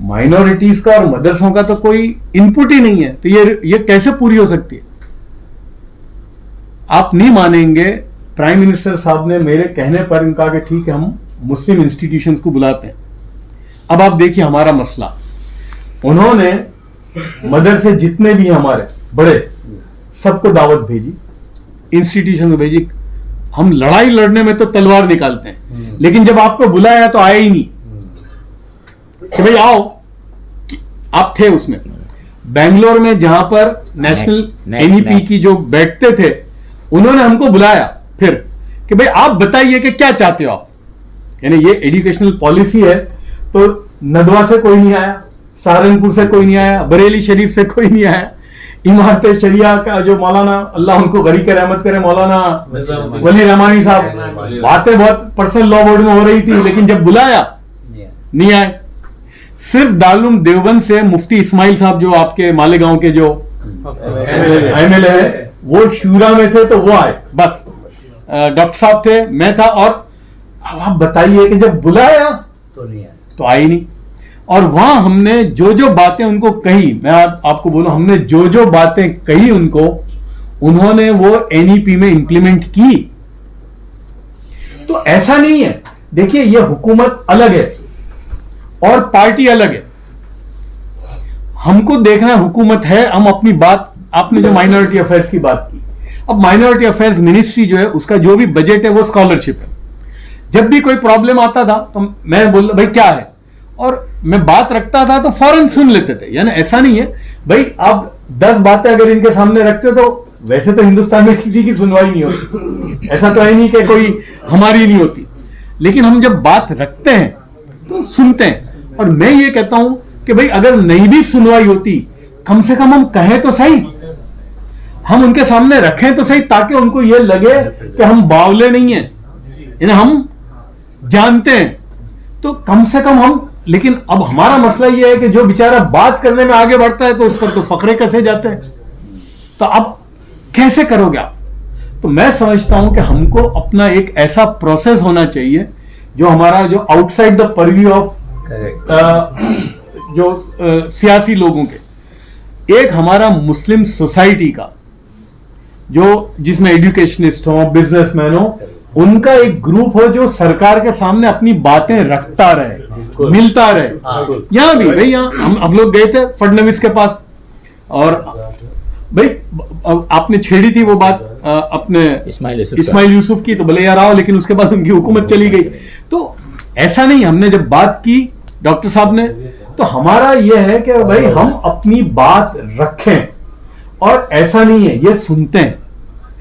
माइनॉरिटीज का और मदरसों का तो कोई इनपुट ही नहीं है, तो ये कैसे पूरी हो सकती है। आप नहीं मानेंगे, प्राइम मिनिस्टर साहब ने मेरे कहने पर इनका कि ठीक है हम मुस्लिम इंस्टीट्यूशंस को बुलाते हैं। अब आप देखिए हमारा मसला, उन्होंने मदरसे जितने भी हमारे बड़े सबको दावत भेजी, इंस्टीट्यूशन को भेजी। हम लड़ाई लड़ने में तो तलवार निकालते हैं, लेकिन जब आपको बुलाया तो आए ही नहीं कि भाई आओ। आप थे उसमें बेंगलोर में जहां पर नेशनल एनईपी की जो बैठते थे, उन्होंने हमको बुलाया फिर कि भाई आप बताइए कि क्या चाहते हो आप, यानी ये एजुकेशनल पॉलिसी है। तो नदवा से कोई नहीं आया, सहारनपुर से कोई नहीं आया, बरेली शरीफ से कोई नहीं आया। इमारत शरिया का जो मौलाना, अल्लाह उनको गरी के रहमत करे, मौलाना वली रहमानी साहब, बातें बहुत पर्सनल लॉ बोर्ड में हो रही थी, लेकिन जब बुलाया नहीं आए। सिर्फ दारुल देवबंद से मुफ्ती इस्माइल साहब जो आपके मालेगांव के जो एमएलए है, वो शूरा में थे तो वो आए, बस डॉक्टर साहब थे, मैं था। और अब आप बताइए कि जब बुलाया तो आए नहीं। और वहां हमने जो जो बातें उनको कही, मैं आपको बोलूं, हमने जो जो बातें कही उनको, उन्होंने वो एनईपी में इंप्लीमेंट की। तो ऐसा नहीं है, देखिए ये हुकूमत अलग है और पार्टी अलग है। हमको देखना है हुकूमत है, हम अपनी बात, आपने जो माइनॉरिटी अफेयर्स की बात की, अब माइनॉरिटी अफेयर्स मिनिस्ट्री जो है उसका जो भी बजट है वो स्कॉलरशिप है। जब भी कोई प्रॉब्लम आता था तो मैं बोल भाई क्या है, और मैं बात रखता था तो फौरन सुन लेते थे। यानी ऐसा नहीं है भाई आप 10 बातें अगर इनके सामने रखते तो वैसे तो हिंदुस्तान में किसी की सुनवाई नहीं होती, ऐसा तो है नहीं कि कोई हमारी नहीं होती, लेकिन हम जब बात रखते हैं तो सुनते हैं। और मैं ये कहता हूं कि भाई अगर नहीं भी सुनवाई होती, कम से कम हम कहें तो सही, हम उनके सामने रखें तो सही, ताकि उनको ये लगे कि हम बावले नहीं हैं, यानी हम जानते हैं। तो कम से कम हम, लेकिन अब हमारा मसला यह है कि जो बेचारा बात करने में आगे बढ़ता है तो उस पर तो फकरे कसे जाते हैं। तो अब कैसे करोगे आप? तो मैं समझता हूं कि हमको अपना एक ऐसा प्रोसेस होना चाहिए जो हमारा, जो आउटसाइड द परव्यू ऑफ सियासी लोगों के, एक हमारा मुस्लिम सोसाइटी का जो, जिसमें एजुकेशनिस्ट हो, बिजनेसमैन हो, उनका एक ग्रुप हो जो सरकार के सामने अपनी बातें रखता रहे, मिलता रहे। यहां भी भाई, यहां हम लोग गए थे फडणवीस के पास, और भाई आपने छेड़ी थी वो बात अपने इस्माइल यूसुफ की, तो भले यार आओ, लेकिन उसके बाद उनकी हुकूमत चली गई। तो ऐसा नहीं, हमने जब बात की डॉक्टर साहब ने, तो हमारा यह है कि भाई हम अपनी बात रखें, और ऐसा नहीं है, ये सुनते हैं,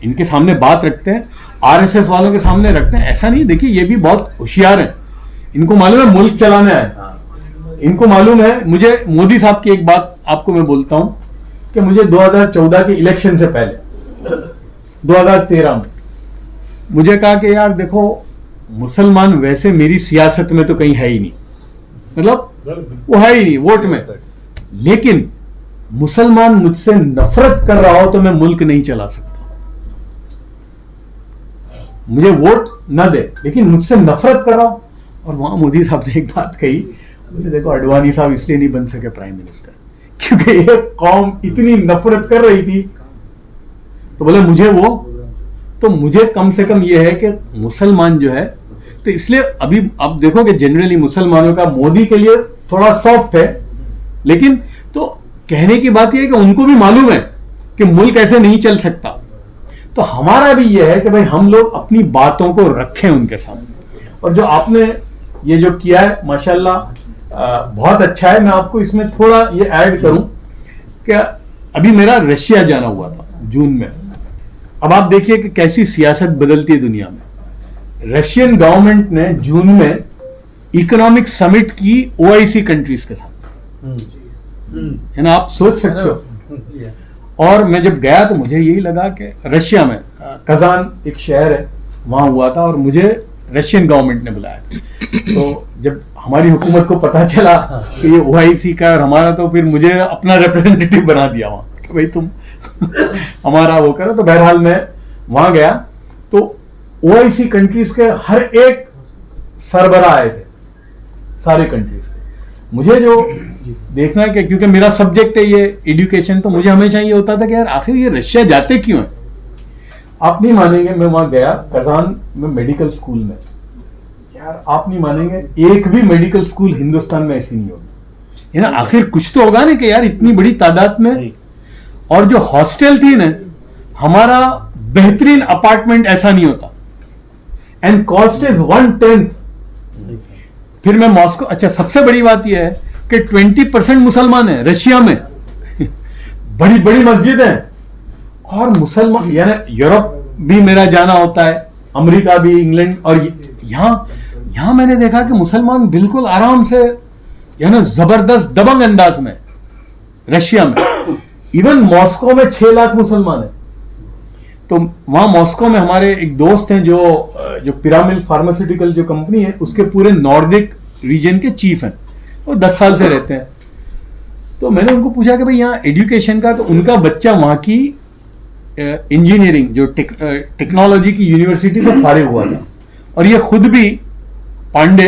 इनके सामने बात रखते हैं, आरएसएस वालों के सामने रखते हैं, ऐसा नहीं। देखिए ये भी बहुत होशियार हैं, इनको मालूम है मुल्क चलाना है, इनको मालूम है। मुझे मोदी साहब की एक बात आपको मैं बोलता हूं कि मुझे 2014 के इलेक्शन से पहले 2013 में मुझे कहा कि यार देखो, मुसलमान वैसे मेरी सियासत में तो कहीं है ही नहीं, मतलब वो है ही नहीं वोट में, लेकिन मुसलमान मुझसे नफरत कर रहा हो तो मैं मुल्क नहीं चला सकता। मुझे वोट ना दे, लेकिन मुझसे नफरत कर रहा हो। और वहां मोदी साहब ने एक बात कही, बोले देखो अडवाणी साहब इसलिए नहीं बन सके प्राइम मिनिस्टर क्योंकि ये कौम इतनी नफरत कर रही थी। तो बोले मुझे वो, तो मुझे कम से कम ये है कि मुसलमान जो है, तो इसलिए अभी आप देखो कि जनरली मुसलमानों का मोदी के लिए थोड़ा सॉफ्ट है, लेकिन तो कहने की बात यह है कि उनको भी मालूम है कि मुल्क ऐसे नहीं चल सकता। तो हमारा भी यह है कि भाई हम लोग अपनी बातों को रखें उनके सामने। और जो आपने ये जो किया है माशाल्लाह बहुत अच्छा है। मैं आपको इसमें थोड़ा ये ऐड करूं कि अभी मेरा रशिया जाना हुआ था जून में। अब आप देखिए कि कैसी सियासत बदलती है दुनिया में। रशियन गवर्नमेंट ने जून में इकोनॉमिक समिट की ओआईसी कंट्रीज के साथ, है ना, आप सोच सकते हो। और मैं जब गया तो मुझे यही लगा कि रशिया में कजान एक शहर है, वहां हुआ था और मुझे रशियन गवर्नमेंट ने बुलाया। तो जब हमारी हुकूमत को पता चला कि ये ओआईसी का और हमारा, तो फिर मुझे अपना रिप्रेजेंटेटिव बना दिया वहां कि भाई तुम हमारा वो करो। तो बहरहाल मैं वहां गया। तो OIC कंट्रीज के हर एक सरबराह आए थे, सारे कंट्रीज के। मुझे जो देखना है कि क्योंकि मेरा सब्जेक्ट है ये एजुकेशन, तो मुझे हमेशा ये होता था कि यार आखिर ये रशिया जाते क्यों हैं। आप नहीं मानेंगे, मैं वहां गया कजान में मेडिकल स्कूल में, यार आप नहीं मानेंगे एक भी मेडिकल स्कूल हिंदुस्तान में ऐसी नहीं होगी। ना आखिर कुछ तो होगा ना कि यार इतनी बड़ी तादाद में। और जो हॉस्टल थी ना, हमारा बेहतरीन अपार्टमेंट ऐसा नहीं होता, एंड कॉस्ट इज 1/10। फिर मैं मॉस्को, अच्छा सबसे बड़ी बात यह है कि 20% मुसलमान है रशिया में बड़ी बड़ी मस्जिद है। और मुसलमान यानी यूरोप भी मेरा जाना होता है, अमेरिका भी, इंग्लैंड, और यहां मैंने देखा कि मुसलमान बिल्कुल आराम से यानी जबरदस्त दबंग अंदाज में रशिया में। इवन मॉस्को में 6 लाख मुसलमान है। तो वहां मॉस्को में हमारे एक दोस्त हैं जो पिरामिल फार्मास्यूटिकल जो कंपनी है उसके पूरे नॉर्डिक रीजन के चीफ हैं, वो 10 साल से रहते हैं। तो मैंने उनको पूछा कि भाई यहाँ एजुकेशन का, तो उनका बच्चा वहां की इंजीनियरिंग जो टेक्नोलॉजी की यूनिवर्सिटी से फारिग हुआ था, और ये खुद भी पांडे,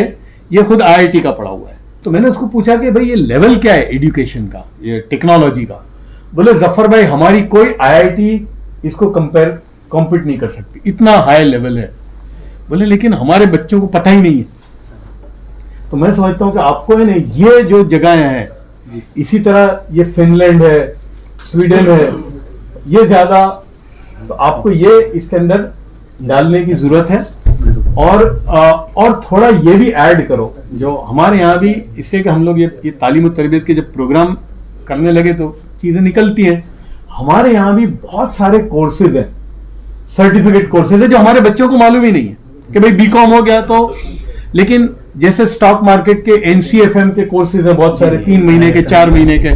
ये खुद IIT का पढ़ा हुआ है। तो मैंने उसको पूछा कि भाई ये लेवल क्या है एजुकेशन का, ये टेक्नोलॉजी का। बोले जफर भाई हमारी कोई IIT इसको कॉम्पीट नहीं कर सकती, इतना हाई लेवल है। बोले लेकिन हमारे बच्चों को पता ही नहीं है। तो मैं समझता हूं कि आपको है ना, ये जो जगह हैं, इसी तरह ये फिनलैंड है, स्वीडन है, ये ज्यादा, तो आपको ये इसके अंदर डालने की जरूरत है। और थोड़ा ये भी ऐड करो जो हमारे यहाँ भी, इससे कि हम लोग ये तालीम और तरबियत के जब प्रोग्राम करने लगे तो चीजें निकलती हैं। हमारे यहाँ भी बहुत सारे कोर्सेज हैं, सर्टिफिकेट कोर्सेज है जो हमारे बच्चों को मालूम ही नहीं है कि भाई BCom हो गया तो, लेकिन जैसे स्टॉक मार्केट के NCFM के कोर्सेज हैं बहुत सारे, 3 महीने के, 4 महीने के।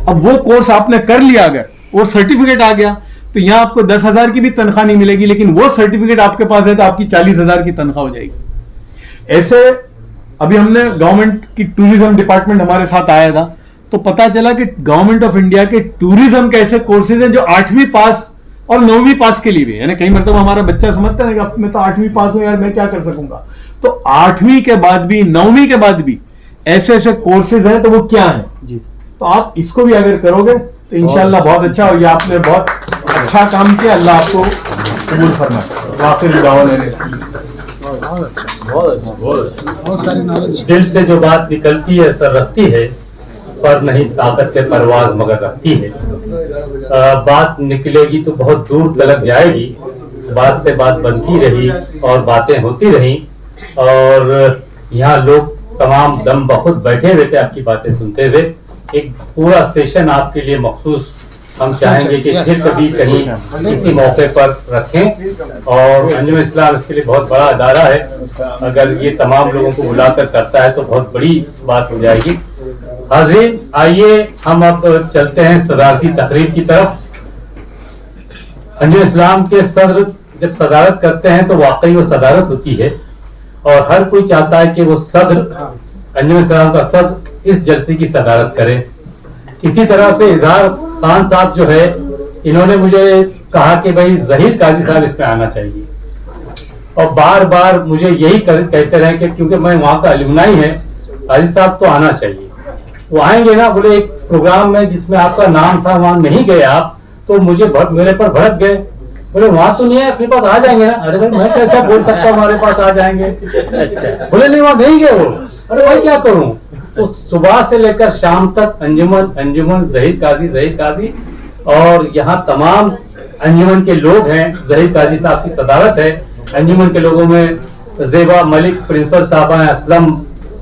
अब वो कोर्स आपने कर लिया, अगर वो सर्टिफिकेट आ गया तो यहाँ आपको 10,000 की भी तनख्वाह नहीं मिलेगी, लेकिन वो सर्टिफिकेट आपके पास है तो आपकी 40,000 की तनख्वाह हो जाएगी। ऐसे अभी हमने गवर्नमेंट की टूरिज्म डिपार्टमेंट हमारे साथ आया था, तो पता चला कि गवर्नमेंट ऑफ इंडिया के टूरिज्म के ऐसे कोर्सेज हैं जो 8वीं पास और 9वीं पास के लिए भी, यानी कई मतलब हमारा बच्चा समझता है कि मैं तो 8वीं पास हूं यार, मैं क्या कर सकूंगा। तो 8वीं के बाद भी, 9वीं के बाद भी ऐसे ऐसे कोर्सेज हैं, तो वो क्या है जी। तो आप इसको भी अगर करोगे तो इंशाल्लाह बहुत अच्छा हो। ये आपने बहुत अच्छा काम किया, अल्लाह आपको कबूल फरमाए। वाकई दावा बहुत सारी नॉलेज। दिल से जो बात निकलती है असर रखती है, पर नहीं ताकत से परवाज मगर रखती है। बात निकलेगी तो बहुत दूर तलक जाएगी। बात से बात बनती रही और बातें होती रही, और यहाँ लोग तमाम दम बहुत बैठे हुए थे आपकी बातें सुनते हुए। एक पूरा सेशन आपके लिए मखसूस हम चाहेंगे कि फिर कभी कहीं किसी मौके पर रखें, और अंजुम इस्लाम इसके लिए बहुत बड़ा अदारा है। अगर ये तमाम लोगों को बुलाकर करता है तो बहुत बड़ी बात हो जाएगी। हाज़रीन, आइए हम अब चलते हैं सदारती तकरीर की तरफ। अंजुम इस्लाम के सदर जब सदारत करते हैं तो वाकई वो सदारत होती है, और हर कोई चाहता है कि वो सदर, अंजुम इस्लाम का सदर इस जलसे की सदारत करे। इसी तरह से इजहार खान साहब जो है, इन्होंने मुझे कहा कि भाई जहीर काजी साहब इसमें आना चाहिए, और बार बार मुझे यही कहते रहे कि क्योंकि मैं वहाँ का अलुमनाई है, काजी साहब तो आना चाहिए। वो आएंगे ना, बोले एक प्रोग्राम में जिसमें आपका नाम था वहां नहीं गए आप, तो मुझे मेरे पर भड़क गए। बोले वहां तो नहीं है, अपने पास आ जाएंगे ना। अरे भाई मैं कैसा बोल सकता हूँ हमारे पास आ जाएंगे। अच्छा। बोले नहीं वहां नहीं गए वो। अरे भाई क्या करूं। तो सुबह से लेकर शाम तक अंजुमन जहीर काजी, और यहाँ तमाम अंजुमन के लोग हैं। जहीर काजी साहब की सदारत है। अंजुमन के लोगों में जेबा मलिक प्रिंसिपल साहब हैं, असलम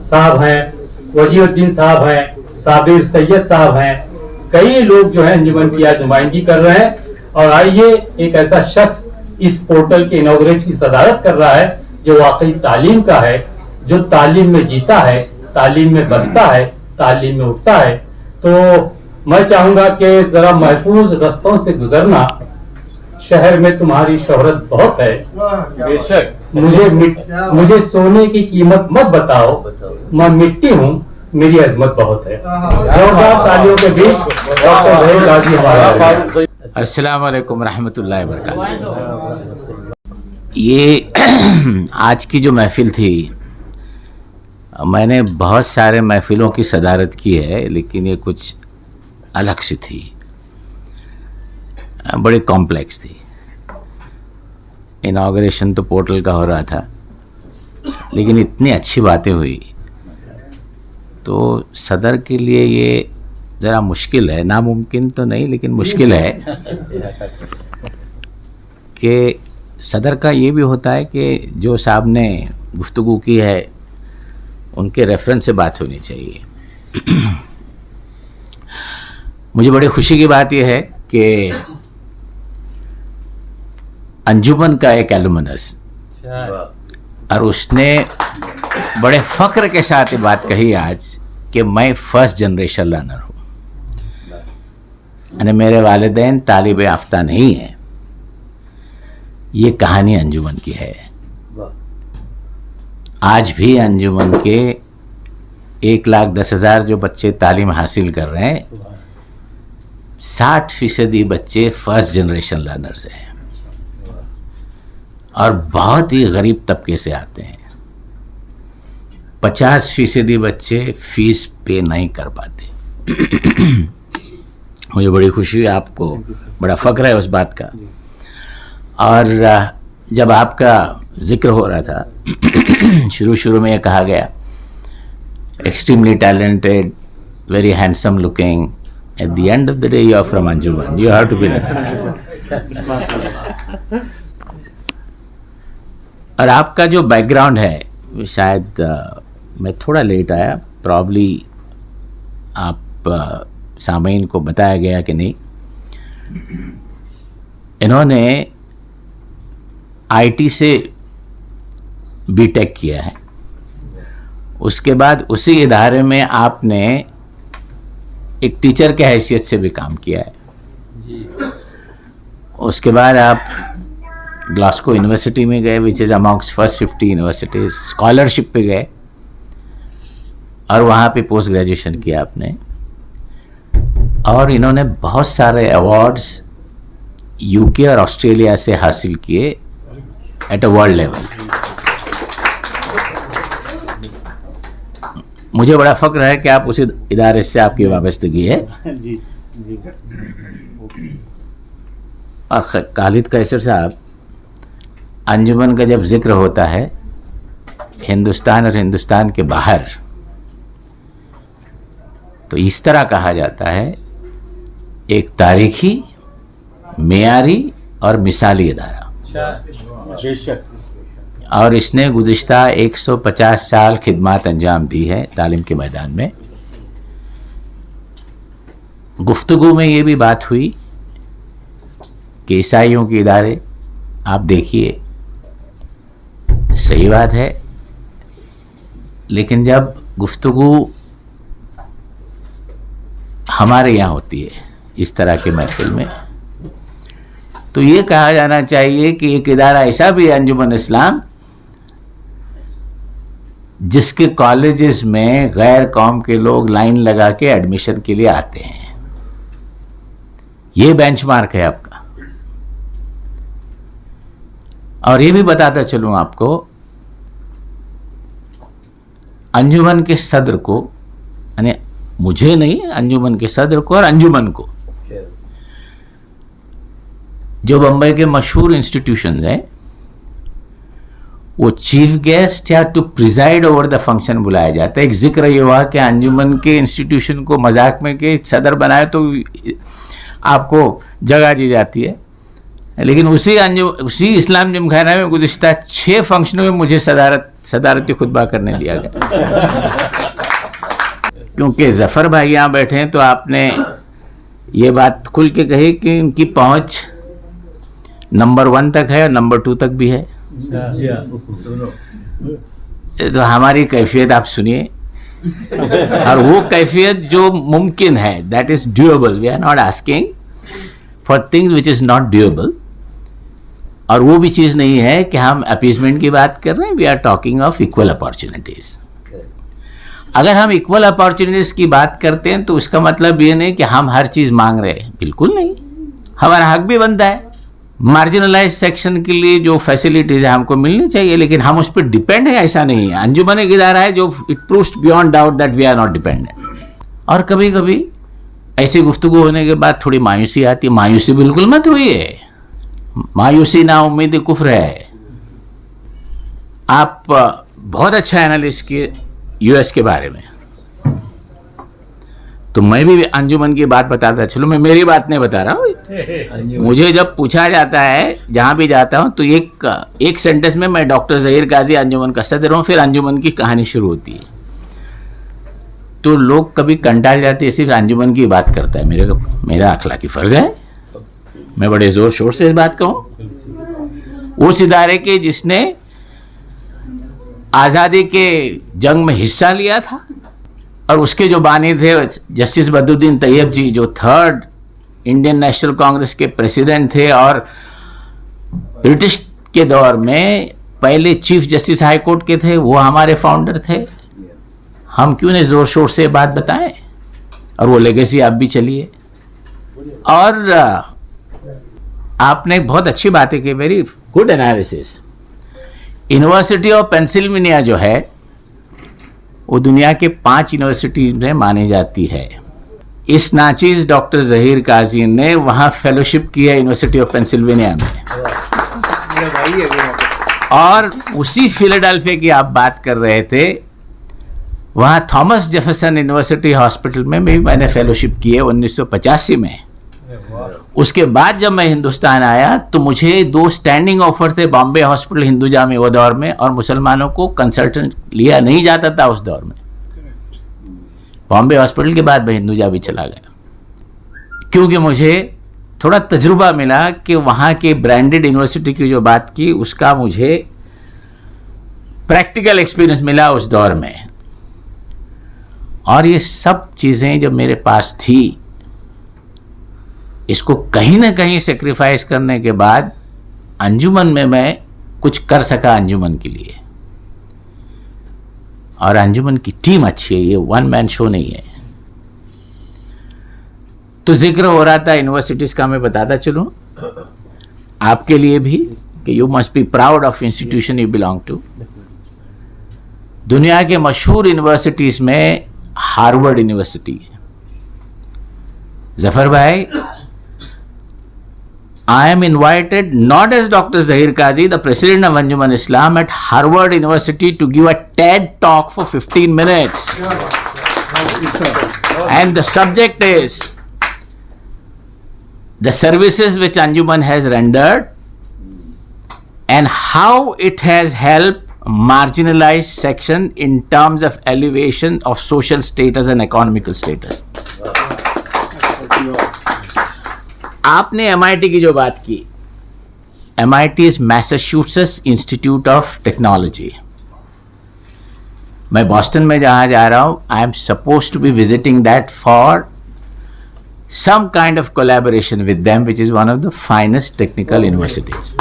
साहब हैं, वजीउद्दीन साहब हैं, साबिर सैयद साहब हैं। कई लोग जो है अंजुमन की आज नुमाइंदगी कर रहे हैं। और आइए एक ऐसा शख्स इस पोर्टल के इनॉग्रेट की सदारत कर रहा है जो वाकई तालीम का है, जो तालीम में जीता है, तालीम में बसता है, तालीम में उठता है। तो मैं चाहूंगा कि जरा महफूज रस्तों से गुजरना। शहर में तुम्हारी शोहरत बहुत है, बेशक। मुझे सोने की कीमत मत बताओ, मैं मिट्टी हूँ, मेरी अजमत बहुत है। जोरदार तालियों के बीच डॉक्टर जहीर काजी हमारा। अस्सलाम वालेकुम रहमतुल्लाहि व बरकातहू। ये आज की जो महफिल थी, मैंने बहुत सारे महफिलों की सदारत की है, लेकिन ये कुछ अलग सी थी, बड़ी कॉम्प्लेक्स थी। इनॉग्रेशन तो पोर्टल का हो रहा था, लेकिन इतनी अच्छी बातें हुई, तो सदर के लिए ये ज़रा मुश्किल है, नामुमकिन तो नहीं लेकिन मुश्किल है कि सदर का ये भी होता है कि जो साहब ने गुफ्तगू की है उनके रेफरेंस से बात होनी चाहिए। मुझे बड़ी खुशी की बात यह है कि अंजुमन का एक एलुमनस, और उसने बड़े फ़ख्र के साथ ये बात कही आज कि मैं फर्स्ट जनरेशन लर्नर हूँ, यानी मेरे वालिदैन तालिब याफ्ता नहीं हैं। ये कहानी अंजुमन की है। आज भी अंजुमन के 1,10,000 जो बच्चे तालीम हासिल कर रहे हैं, 60% बच्चे फर्स्ट जनरेशन लर्नर्स हैं और बहुत ही गरीब तबके से आते हैं। 50% बच्चे फीस पे नहीं कर पाते। मुझे बड़ी खुशी है, आपको बड़ा फ़ख्र है उस बात का। और जब आपका जिक्र हो रहा था शुरू में ये कहा गया, extremely talented, very handsome looking, at the end of the day you are from Anjuman, you have to be. और आपका जो बैकग्राउंड है, शायद मैं थोड़ा लेट आया, प्रॉब्ली आप सामीन को बताया गया कि नहीं, इन्होंने आईटी से बीटेक किया है। उसके बाद उसी इदारे में आपने एक टीचर के हैसियत से भी काम किया है। उसके बाद आप ग्लासगो यूनिवर्सिटी में गए, which is amongst first 50 universities, scholarship पे गए और वहाँ पे पोस्ट ग्रेजुएशन किया आपने। और इन्होंने बहुत सारे अवार्ड्स यूके और ऑस्ट्रेलिया से हासिल किए एट अ वर्ल्ड लेवल। मुझे बड़ा फ़ख्र है कि आप उसी इदारे से आपकी वाबस्तगी है। और खालिद कैसर साहब, अंजुमन का जब जिक्र होता है हिंदुस्तान और हिंदुस्तान के बाहर, तो इस तरह कहा जाता है, एक तारीखी, मेयारी और मिसाली इदारा। और इसने गुज़िश्ता 150 साल खिदमत अंजाम दी है तालीम के मैदान में। गुफ्तगू में ये भी बात हुई कि ईसाइयों के इदारे, आप देखिए, सही बात है, लेकिन जब गुफ्तगू हमारे यहाँ होती है इस तरह के महफिल में, तो ये कहा जाना चाहिए कि एक इदारा ऐसा भी है अंजुमन इस्लाम, जिसके कॉलेजेस में गैर कौम के लोग लाइन लगा के एडमिशन के लिए आते हैं। ये बेंचमार्क है आपका। और ये भी बताता चलूं आपको, अंजुमन के सदर को, यानी मुझे नहीं, अंजुमन के सदर को और अंजुमन को, जो बम्बई के मशहूर इंस्टीट्यूशंस हैं, वो चीफ गेस्ट या to preside over the function बुलाया जाता है। एक जिक्र ये हुआ कि अंजुमन के इंस्टीट्यूशन को मजाक में के सदर बनाए तो आपको जगह दी जाती है, लेकिन उसी इस्लाम जिमखाना में गुज़िश्ता 6 फंक्शनों में मुझे सदारती खुतबा करने दिया गया। क्योंकि जफ़र भाई यहाँ बैठे हैं, तो आपने ये बात खुल के कही कि उनकी पहुँच नंबर 1 तक है और नंबर 2 तक भी है। तो हमारी कैफियत आप सुनिए, और वो कैफियत जो मुमकिन है, that is doable. We are not asking for things which is not doable. और वो भी चीज़ नहीं है कि हम अपीजमेंट की बात कर रहे हैं, we are talking of equal opportunities. अगर हम इक्वल अपॉर्चुनिटीज़ की बात करते हैं तो उसका मतलब ये नहीं कि हम हर चीज़ मांग रहे हैं, बिल्कुल नहीं। हमारा हक भी बनता है मार्जिनलाइज सेक्शन के लिए जो फैसिलिटीज है हमको मिलनी चाहिए, लेकिन हम उस पर डिपेंड है ऐसा नहीं है। अंजुमन एक इदारा है जो it proves beyond doubt that we are not dependent. और कभी कभी ऐसी गुफ्तगू होने के बाद थोड़ी मायूसी आती है। मायूसी बिल्कुल मत होइए, मायूसी ना उम्मीद कुफ्र है। आप बहुत अच्छा एनालिस्ट किए यूएस के बारे में, तो मैं भी अंजुमन की बात बताता चलो, मैं मेरी बात नहीं बता रहा हूँ। मुझे जब पूछा जाता है जहाँ भी जाता हूँ तो एक सेंटेंस में मैं डॉक्टर ज़हीर काजी अंजुमन का सदर हूँ, फिर अंजुमन की कहानी शुरू होती है। तो लोग कभी कंटाल जाते हैं, सिर्फ अंजुमन की बात करता है। मेरा अखलाकी फ़र्ज है मैं बड़े ज़ोर शोर से इस बात कहूँ। उस इदारे के जिसने आज़ादी के जंग में हिस्सा लिया था, और उसके जो बानी थे जस्टिस बदरुद्दीन तैयब जी, जो 3rd इंडियन नेशनल कांग्रेस के प्रेसिडेंट थे और ब्रिटिश के दौर में पहले चीफ जस्टिस हाई कोर्ट के थे, वो हमारे फाउंडर थे। हम क्यों नहीं जोर शोर से बात बताएं, और वो लेगेसी आप भी चलिए। और आपने बहुत अच्छी बातें की, very good analysis. University of Pennsylvania जो है वो दुनिया के 5 यूनिवर्सिटी में मानी जाती है। इस नाचीज डॉक्टर ज़हीर काजी ने वहाँ फेलोशिप की है यूनिवर्सिटी ऑफ पेंसिल्वेनिया में। और उसी फिलाडेल्फिया की आप बात कर रहे थे, वहाँ थॉमस जेफरसन यूनिवर्सिटी हॉस्पिटल में भी मैंने फेलोशिप की है 1985 में। उसके बाद जब मैं हिंदुस्तान आया तो मुझे 2 स्टैंडिंग ऑफर थे, बॉम्बे हॉस्पिटल हिंदुजा में वो दौर में, और मुसलमानों को कंसल्टेंट लिया नहीं जाता था उस दौर में। बॉम्बे हॉस्पिटल के बाद मैं हिंदुजा भी चला गया, क्योंकि मुझे थोड़ा तजुर्बा मिला कि वहाँ के ब्रांडेड यूनिवर्सिटी की जो बात की उसका मुझे प्रैक्टिकल एक्सपीरियंस मिला उस दौर में। और ये सब चीज़ें जब मेरे पास थी, इसको कहीं ना कहीं सेक्रीफाइस करने के बाद अंजुमन में मैं कुछ कर सका अंजुमन के लिए। और अंजुमन की टीम अच्छी है, ये 1 मैन शो नहीं है। तो जिक्र हो रहा था यूनिवर्सिटीज का, मैं बताता चलूं आपके लिए भी कि you must be proud of institution you belong to. दुनिया के मशहूर यूनिवर्सिटीज में हार्वर्ड यूनिवर्सिटी है। जफर भाई, I am invited not as Dr. Zahir Kazi, the president of Anjuman Islam, at Harvard University to give a TED talk for 15 minutes. And the subject is the services which Anjuman has rendered and how it has helped marginalized section in terms of elevation of social status and economical status. आपने MIT की जो बात की, MIT is Massachusetts Institute of Technology. मैं Boston में जहाँ जा रहा हूँ, I am suppose to be visiting that for some kind of collaboration with them, which is one of the finest technical universities.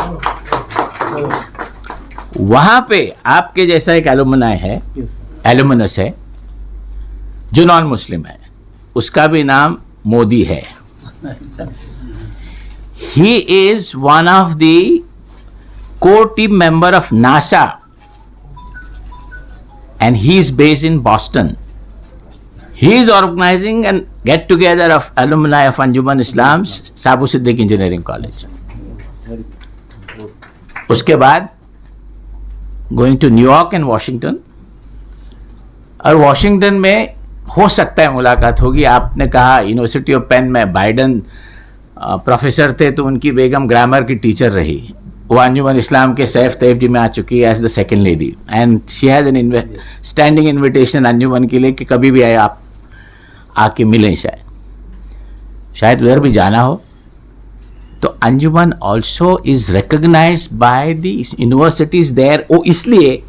वहाँ पे आपके जैसा एक एलुमनाई है, एलुमनस है, जो नॉन मुस्लिम है, उसका भी नाम मोदी है। He is one of the core team member of NASA and he is based in Boston. He is organizing a get together of alumni of Anjuman Islam's Sabu Siddiq Engineering College. उसके बाद going to New York and Washington, और Washington में हो सकता है मुलाकात होगी। आपने कहा यूनिवर्सिटी ऑफ पेन में बाइडन प्रोफेसर थे तो उनकी बेगम ग्रामर की टीचर रही। वो अंजुमन इस्लाम के सैफ तैयब जी में आ चुकी है as the second lady, and she has an standing invitation Anjuman के लिए कि कभी भी आए आप आके मिलें। शायद उधर भी जाना हो तो Anjuman also is recognized by the universities there. वो इसलिए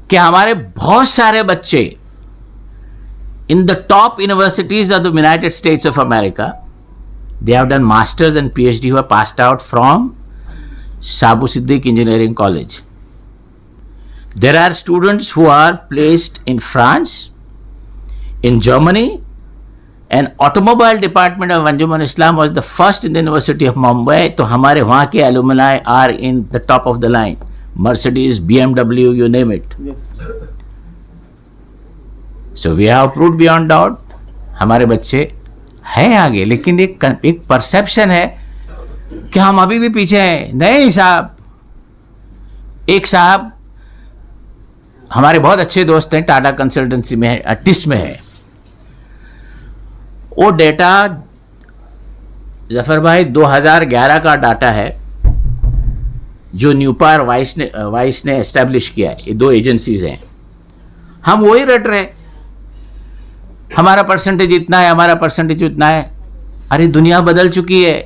कि हमारे बहुत सारे बच्चे in the top universities of the United States of America, they have done masters and PhD who are passed out from Sabu Siddiq Engineering College. There are students who are placed in France, in Germany and automobile department of Anjuman Islam was the first in the university of Mumbai. तो हमारे वहाँ के alumni are in the top of the line. Mercedes, BMW, you name it. So we have proved beyond doubt. हमारे बच्चे हैं आगे, लेकिन एक परसेप्शन है कि हम अभी भी पीछे हैं. नहीं साहब. एक साहब हमारे बहुत अच्छे दोस्त हैं, टाटा कंसल्टेंसी में है, टिस में है. वो डेटा जफर भाई 2011 का डाटा है जो न्यूपार वाइस ने एस्टैब्लिश किया है. ये 2 एजेंसीज हैं. हम वही रट रहे, हमारा परसेंटेज इतना है, हमारा परसेंटेज उतना है. अरे दुनिया बदल चुकी है.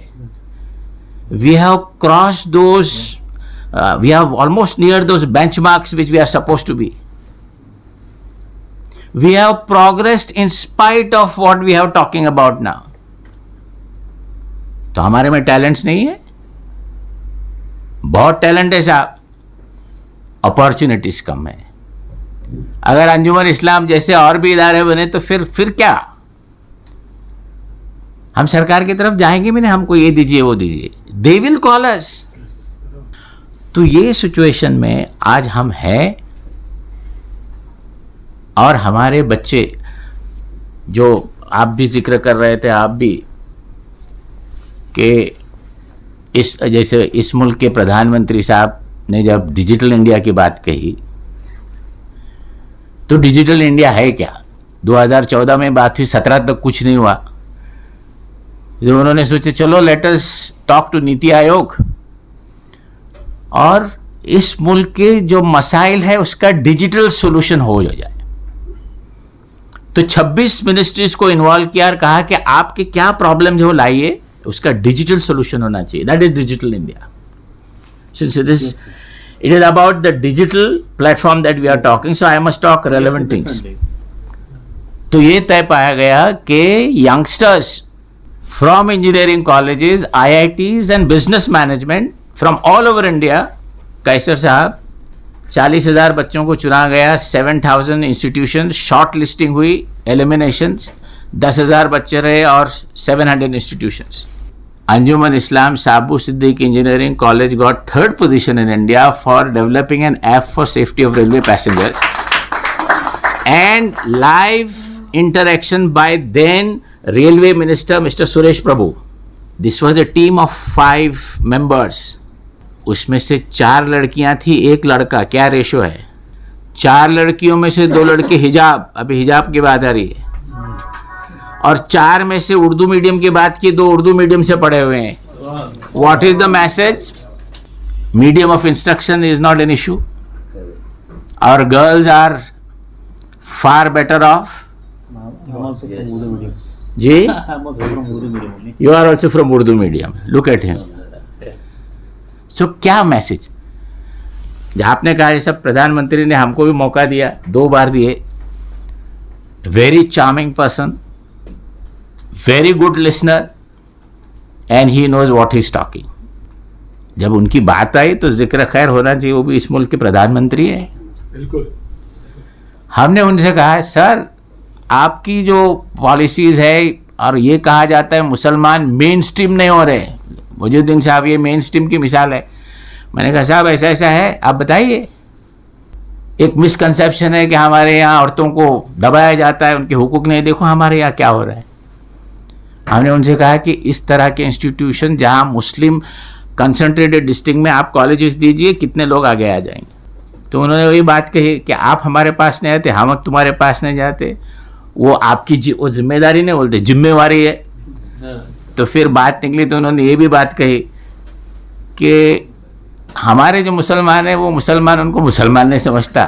We have cross those, we have almost near those benchmarks which we are suppose to be. We have progressed in spite of what we have talking about now. तो हमारे में टैलेंट्स नहीं है? बहुत टैलेंट है साहब, अपॉर्चुनिटीज कम है. अगर अंजुमन इस्लाम जैसे और भी इदारे बने तो फिर क्या? हम सरकार की तरफ जाएंगे भी नहीं, हमको ये दीजिए वो दीजिए. दे विल कॉल अस. तो ये सिचुएशन में आज हम हैं. और हमारे बच्चे, जो आप भी जिक्र कर रहे थे, आप भी, कि जैसे इस मुल्क के प्रधानमंत्री साहब ने जब डिजिटल इंडिया की बात कही, तो डिजिटल इंडिया है क्या? 2014 में बात हुई, 17 तक कुछ नहीं हुआ. जो उन्होंने सोचे चलो let us talk to NITI Aayog और इस मुल्क के जो मसाइल है उसका डिजिटल सॉल्यूशन हो जाए. तो 26 मिनिस्ट्रीज को इन्वॉल्व किया और कहा कि आपके क्या प्रॉब्लम जो लाइए, उसका डिजिटल सॉल्यूशन होना चाहिए. That is digital India. Since it is about the digital platform that we are talking, so I must talk relevant things. तो ये तय पाया गया कि youngsters from engineering colleges, IITs and business management from all over India, कैसर साहब 40,000 बच्चों को चुना गया. 7,000 इंस्टीट्यूशन शॉर्ट लिस्टिंग हुई, एलिमिनेशंस 10,000 बच्चे रहे और 700 institutions. Anjuman Islam Sabu Siddiq Engineering College got 3rd position in India for developing an app for safety of railway passengers, and live interaction by then Railway Minister Mr. Suresh Prabhu. This was a team of 5 members. उसमें से 4 लड़कियां थी, 1 लड़का. क्या ratio है? 4 लड़कियों में से 2 लड़के हिजाब, अभी हिजाब की बात आ रही है, और 4 में से उर्दू मीडियम की बात की, 2 उर्दू मीडियम से पढ़े हुए हैं. What is the message? Medium of instruction is not an issue. Our girls are far better off. जी, you are also from Urdu medium. Look at him. So क्या मैसेज? जहां आपने कहा ये सब प्रधानमंत्री ने हमको भी मौका दिया, 2 बार दिए. Very charming person, very good listener, and he knows what he is talking. जब उनकी बात आई तो जिक्र खैर होना चाहिए, वो भी इस मुल्क के प्रधानमंत्री हैं. बिल्कुल. हमने उनसे कहा सर आपकी जो पॉलिसीज है, और ये कहा जाता है मुसलमान मेन स्ट्रीम नहीं हो रहे. मुजुद्दीन साहब ये मेन स्ट्रीम की मिसाल है. मैंने कहा साहब ऐसा ऐसा है, आप बताइए. एक मिसकंसेप्शन है कि हमारे यहाँ औरतों को दबाया जाता है, उनके हुकूक नहीं. देखो हमारे यहाँ क्या हो रहा है. हमने उनसे कहा कि इस तरह के इंस्टीट्यूशन जहां मुस्लिम कंसंट्रेटेड डिस्ट्रिक्ट में आप कॉलेजेस दीजिए, कितने लोग आगे आ जाएंगे. तो उन्होंने वही बात कही कि आप हमारे पास नहीं आते, हम तुम्हारे पास नहीं जाते. वो आपकी वो जिम्मेदारी नहीं बोलते, जिम्मेवारी है. तो फिर बात निकली तो उन्होंने ये भी बात कही कि हमारे जो मुसलमान है वो मुसलमान उनको मुसलमान नहीं समझता.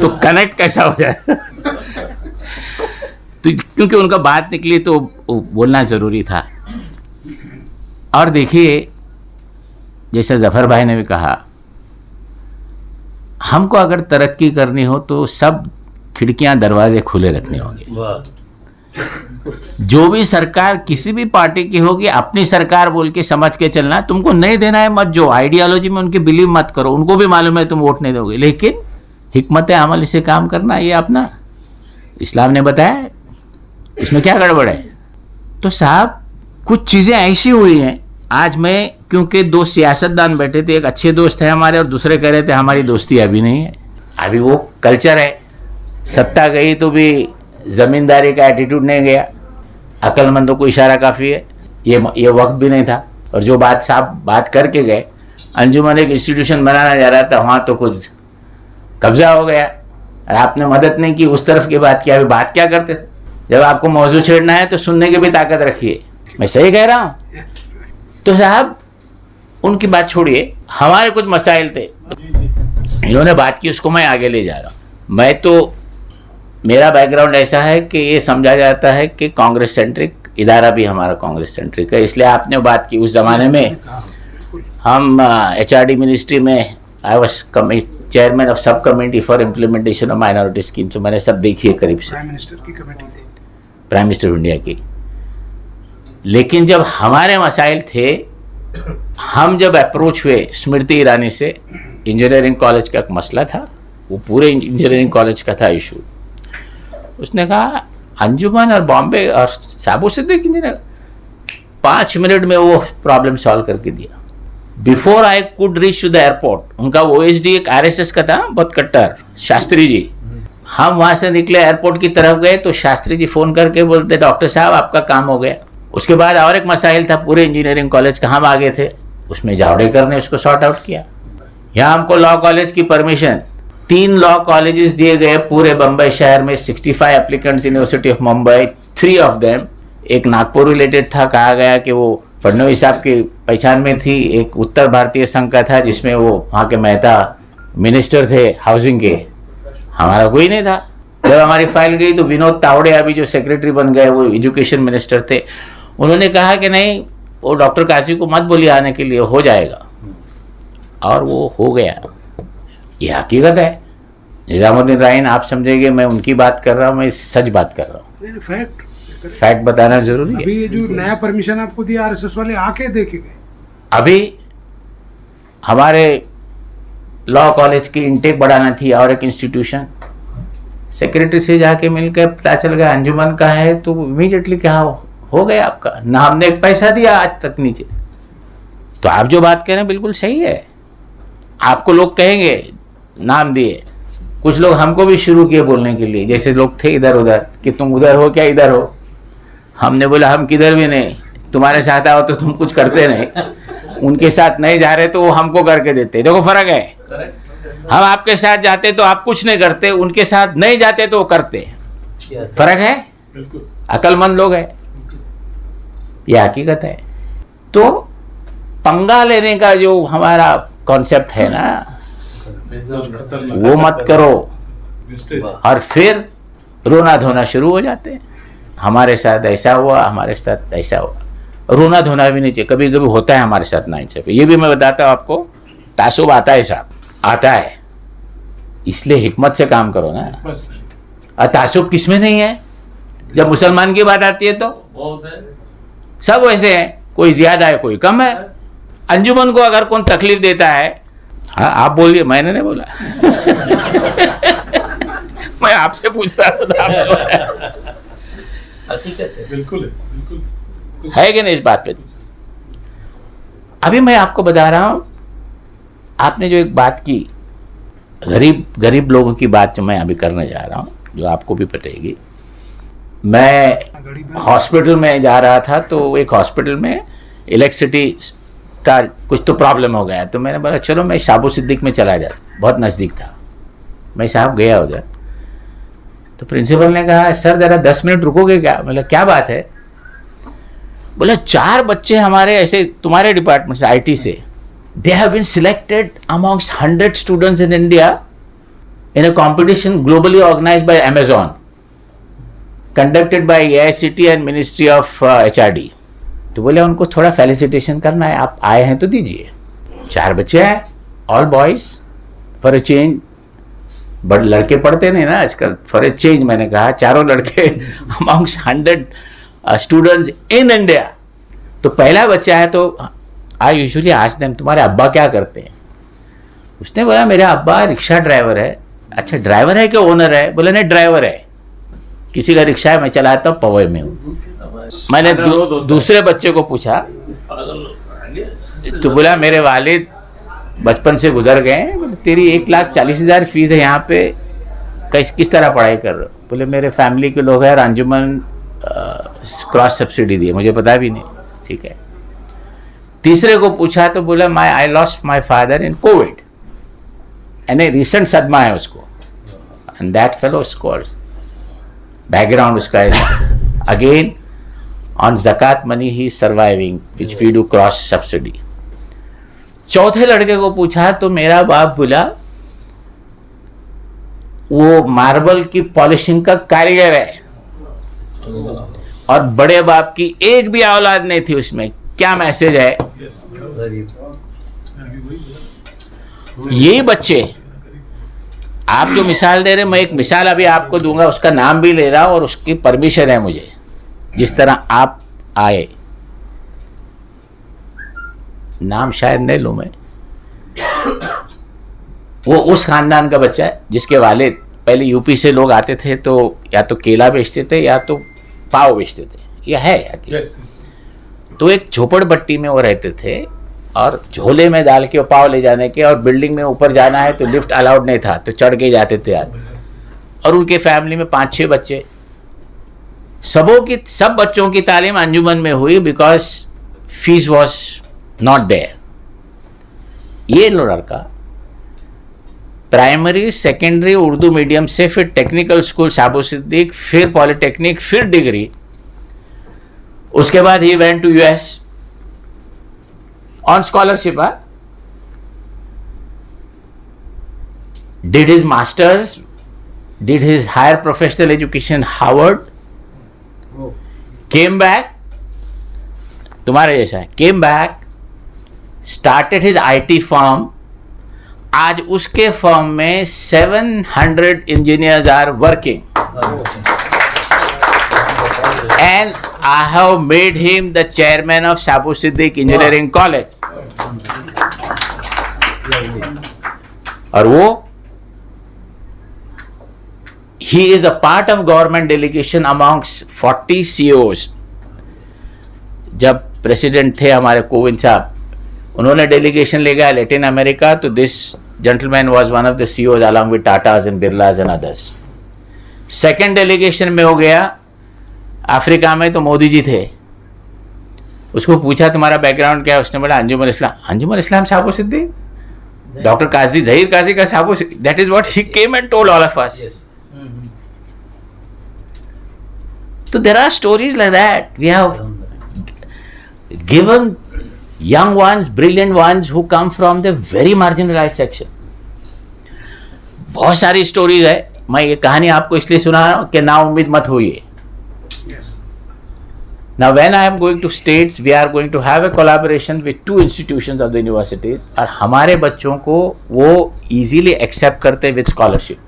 तो कनेक्ट कैसा हो जाए? तो क्योंकि उनका बात निकली तो बोलना ज़रूरी था. और देखिए जैसे जफ़र भाई ने भी कहा, हमको अगर तरक्की करनी हो तो सब खिड़कियां दरवाजे खुले रखने होंगे. जो भी सरकार किसी भी पार्टी की होगी, अपनी सरकार बोल के समझ के चलना. तुमको नहीं देना है मत, जो आइडियोलॉजी में उनकी बिलीव मत करो. उनको भी मालूम है तुम वोट नहीं दोगे, लेकिन हिकमत अमल से काम करना, ये अपना इस्लाम ने बताया. इसमें क्या गड़बड़ है? तो साहब कुछ चीज़ें ऐसी हुई हैं, आज मैं, क्योंकि दो सियासतदान बैठे थे, एक अच्छे दोस्त है हमारे और दूसरे कह रहे थे हमारी दोस्ती अभी नहीं है, अभी वो कल्चर है, सत्ता गई तो भी ज़मींदारी का एटीट्यूड नहीं गया, अक्लमंदों को इशारा काफ़ी है, ये वक्त भी नहीं था। और जो बात साहब बात करके गए, अंजुमन एक इंस्टीट्यूशन बनाना जा रहा था, वहाँ तो कुछ कब्जा हो गया और आपने मदद नहीं की, उस तरफ की बात की। अभी बात क्या करते थे, जब आपको मौजू छेड़ना है तो सुनने की भी ताकत रखिए, मैं सही कह रहा हूँ? तो साहब उनकी बात छोड़िए, हमारे कुछ मसाइल थे, इन्होंने बात की, उसको मैं आगे ले जा रहा हूँ। मैं तो, मेरा बैकग्राउंड ऐसा है कि ये समझा जाता है कि कांग्रेस सेंट्रिक इदारा भी हमारा कांग्रेस सेंट्रिक है, इसलिए आपने बात की। उस ज़माने में हम HRD मिनिस्ट्री में, I was chairman of sub committee for implementation of minority scheme, तो मैंने सब देखी है करीब से, प्राइम मिनिस्टर की कमेटी थी, प्राइम मिनिस्टर ऑफ इंडिया की। लेकिन जब हमारे मसाइल थे, हम जब अप्रोच हुए स्मृति ईरानी से, इंजीनियरिंग कॉलेज का एक मसला था, वो पूरे इंजीनियरिंग कॉलेज का था इशू। उसने कहा अंजुमन और बॉम्बे और साबु सिद्दीक इंजीनियर, 5 मिनट में वो प्रॉब्लम सॉल्व करके दिया। Before I could reach to the airport, उनका OSD एक RSS का था, बहुत कट्टर, शास्त्री जी। हम वहाँ से निकले, एयरपोर्ट की तरफ गए तो शास्त्री जी फ़ोन करके बोलते डॉक्टर साहब आपका काम हो गया। उसके बाद और एक मसाइल था पूरे इंजीनियरिंग कॉलेज का, हम आगे थे, उसमें जावड़ेकर ने उसको सॉर्ट आउट किया। यहाँ हमको लॉ कॉलेज की परमिशन, 3 लॉ कॉलेजेस दिए गए पूरे बम्बई शहर में, 65 applicants university of Mumbai, 3 of them, एक नागपुर रिलेटेड था, कहा गया कि वो फडणवीस साहब की पहचान में थी, एक उत्तर भारतीय संघ का था जिसमें वो वहाँ के मेहता मिनिस्टर थे हाउसिंग के, हमारा कोई नहीं था। जब हमारी फाइल गई तो विनोद तावड़े अभी जो सेक्रेटरी बन गए, वो एजुकेशन मिनिस्टर थे, उन्होंने कहा कि नहीं वो डॉक्टर काजी को मत बोलिए आने के लिए, हो जाएगा, और वो हो गया। ये हकीकत है। निजामुद्दीन राइन आप समझेंगे मैं उनकी बात कर रहा हूँ, मैं सच बात कर रहा हूँ, फैक्ट बताना जरूरी है। अभी ये जो नया परमिशन आपको दिया RSS वाले, आके देखे गए? अभी हमारे लॉ कॉलेज की इंटेक बढ़ाना थी और एक इंस्टीट्यूशन, सेक्रेटरी से जाके मिलकर पता चल गया अंजुमन का है, तो इमीडिएटली क्या हो गया आपका ना, हमने एक पैसा दिया आज तक नीचे। तो आप जो बात कह रहे हैं बिल्कुल सही है। आपको लोग कहेंगे नाम दिए, कुछ लोग हमको भी शुरू किए बोलने के लिए, जैसे लोग थे इधर उधर कि तुम उधर हो क्या इधर हो, हमने बोला हम किधर भी नहीं, तुम्हारे साथ आओ तो तुम कुछ करते नहीं, उनके साथ नहीं जा रहे तो वो हमको करके देते। देखो फर्क है, हम आपके साथ जाते तो आप कुछ नहीं करते, उनके साथ नहीं जाते तो वो करते, फर्क है, अक्लमंद लोग है, ये हकीकत है। तो पंगा लेने का जो हमारा कॉन्सेप्ट है ना, वो मत करो, और फिर रोना धोना शुरू हो जाते हैं, हमारे साथ ऐसा हुआ, हमारे साथ ऐसा हुआ। रोना धोना भी नहीं चाहिए, कभी कभी होता है हमारे साथ नाइंसाफी, ये भी मैं बताता हूँ आपको, तासुब आता है साहब, आता है, इसलिए हिकमत से काम करो ना। और तासुब किस में नहीं है, जब मुसलमान की बात आती है तो सब वैसे हैं, कोई ज्यादा है कोई कम है। अंजुमन को अगर कौन तकलीफ देता है, हाँ आप बोलिए, मैंने नहीं बोला मैं आपसे पूछ रहा था, बिल्कुल है कि नहीं इस बात पे। अभी मैं आपको बता रहा हूं, आपने जो एक बात की, गरीब लोगों की बात जो मैं अभी करने जा रहा हूं, जो आपको भी पटेगी। मैं हॉस्पिटल में जा रहा था, तो एक हॉस्पिटल में इलेक्ट्रिसिटी का कुछ तो प्रॉब्लम हो गया, तो मैंने बोला चलो मैं साबु सिद्दीक में चला जाता, बहुत नज़दीक था, मैं साहब गया उधर। तो प्रिंसिपल ने कहा सर ज़रा 10 मिनट रुकोगे क्या? बोला क्या बात है? बोला 4 बच्चे हमारे ऐसे तुम्हारे डिपार्टमेंट से, IT से, they have been selected amongst 100 students in India in a competition globally organized by Amazon, conducted by AICTE and ministry of HRD। तो बोले उनको थोड़ा फेलिसिटेशन करना है, आप आए हैं तो दीजिए। 4 बच्चे हैं, all boys, for a change. But लड़के पढ़ते नहीं ना आजकल, फॉर अ चेंज मैंने कहा, चारों लड़के अमॉन्ग्स्ट 100 स्टूडेंट्स इन इंडिया। तो पहला बच्चा है, तो आई यूजुअली आस्क देम तुम्हारे अब्बा क्या करते हैं? उसने बोला मेरा अब्बा रिक्शा ड्राइवर है। अच्छा ड्राइवर है कि ओनर है? बोला नहीं ड्राइवर है, किसी का रिक्शा है, मैं चलाता हूँ, पवई में हूँ। मैंने दूसरे बच्चे को पूछा तो बोला मेरे वालिद बचपन से गुजर गए हैं। बोले तेरी 1,40,000 फीस है यहाँ पे, किस तरह पढ़ाई कर रहे हो? बोले मेरे फैमिली के लोग हैं और अंजुमन क्रॉस सब्सिडी दी है, मुझे पता भी नहीं। ठीक है। तीसरे को पूछा तो बोला I lost my father in covid, यानी रिसेंट सदमा है उसको, and that fellow scores background उसका है अगेन ऑन ज़कात money he surviving which we do cross subsidy. चौथे लड़के को पूछा तो मेरा बाप बोला वो मार्बल की पॉलिशिंग का कारीगर है और बड़े बाप की एक भी औलाद नहीं थी उसमें। क्या मैसेज है? ये बच्चे आप जो मिसाल दे रहे, मैं एक मिसाल अभी आपको दूंगा, उसका नाम भी ले रहा हूं और उसकी परमिशन है मुझे। जिस तरह आप आए, नाम शायद नहीं लूं मैं, वो उस खानदान का बच्चा है जिसके वालिद पहले यूपी से लोग आते थे तो या तो केला बेचते थे या तो पाव बेचते थे। यह है तो एक झोपड़पट्टी में वो रहते थे और झोले में डाल के वो पाव ले जाने के, और बिल्डिंग में ऊपर जाना है तो लिफ्ट अलाउड नहीं था तो चढ़ के जाते थे यार। और उनके फैमिली में 5-6 बच्चे, सब बच्चों की तालीम अंजुमन में हुई because fees was not there. ये लड़का प्राइमरी सेकेंडरी उर्दू मीडियम से फिर टेक्निकल स्कूल साबो सिद्दीक, फिर पॉलिटेक्निक, फिर डिग्री, उसके बाद ही went to US on scholarship, did his masters, did his higher professional education Harvard, came back, तुम्हारे जैसा है, came back, started his IT firm। आज उसके फर्म में 700 engineers are working and I have made him the chairman of Sabu Siddiq Engineering College। और वो he is a part of government delegation amongst 40 CEOs। जब president थे हमारे कोविंद साहब, उन्होंने डेलीगेशन ले गया लैटिन अमेरिका, तो this gentleman was one of the CEOs along with Tatas and Birlas and others. Second delegation में हो गया अफ्रीका में, तो मोदी जी थे। उसको पूछा तुम्हारा बैकग्राउंड क्या है? उसने बोला अंजुमन इस्लाम। अंजुमन इस्लाम साबो सिद्दीक, डॉक्टर काजी, जहीर काजी का Saboo, that is what he came and told all of us. So there are stories like that. We have given young ones, brilliant ones who come from the very marginalized section. बहुत सारी stories है। मैं ये कहानी आपको इसलिए सुना रहा हूँ कि ना उम्मीद मत होइए। Now when I am going to states, we are going to have a collaboration with 2 institutions of the universities, और हमारे बच्चों को वो easily accept करते with scholarship,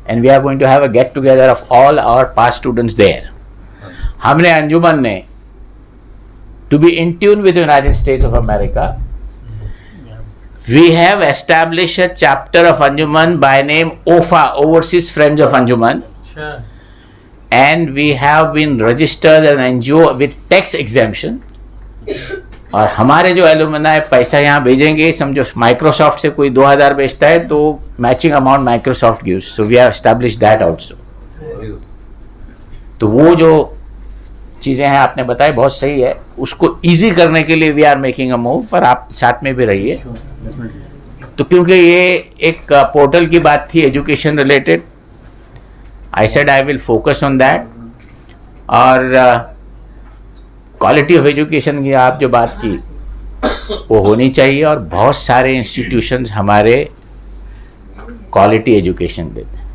and we are going to have a get together of all our past students there। हमने अंजुमन ने to be in tune with the United States of America, we have established a chapter of Anjuman by name OFA, Overseas Friends of Anjuman, and we have been registered as an NGO with tax exemption। और हमारे जो alumni पैसा यहाँ भेजेंगे, समझो Microsoft से कोई 2000 बेचता है तो matching amount Microsoft gives, so we have established that also. तो वो जो चीज़ें हैं आपने बताई बहुत सही है, उसको इजी करने के लिए we are making a move, पर आप साथ में भी रहिए। तो क्योंकि ये एक पोर्टल की बात थी education related, I said I will focus on that. और क्वालिटी ऑफ एजुकेशन की आप जो बात की वो होनी चाहिए, और बहुत सारे इंस्टीट्यूशंस हमारे क्वालिटी एजुकेशन देते हैं।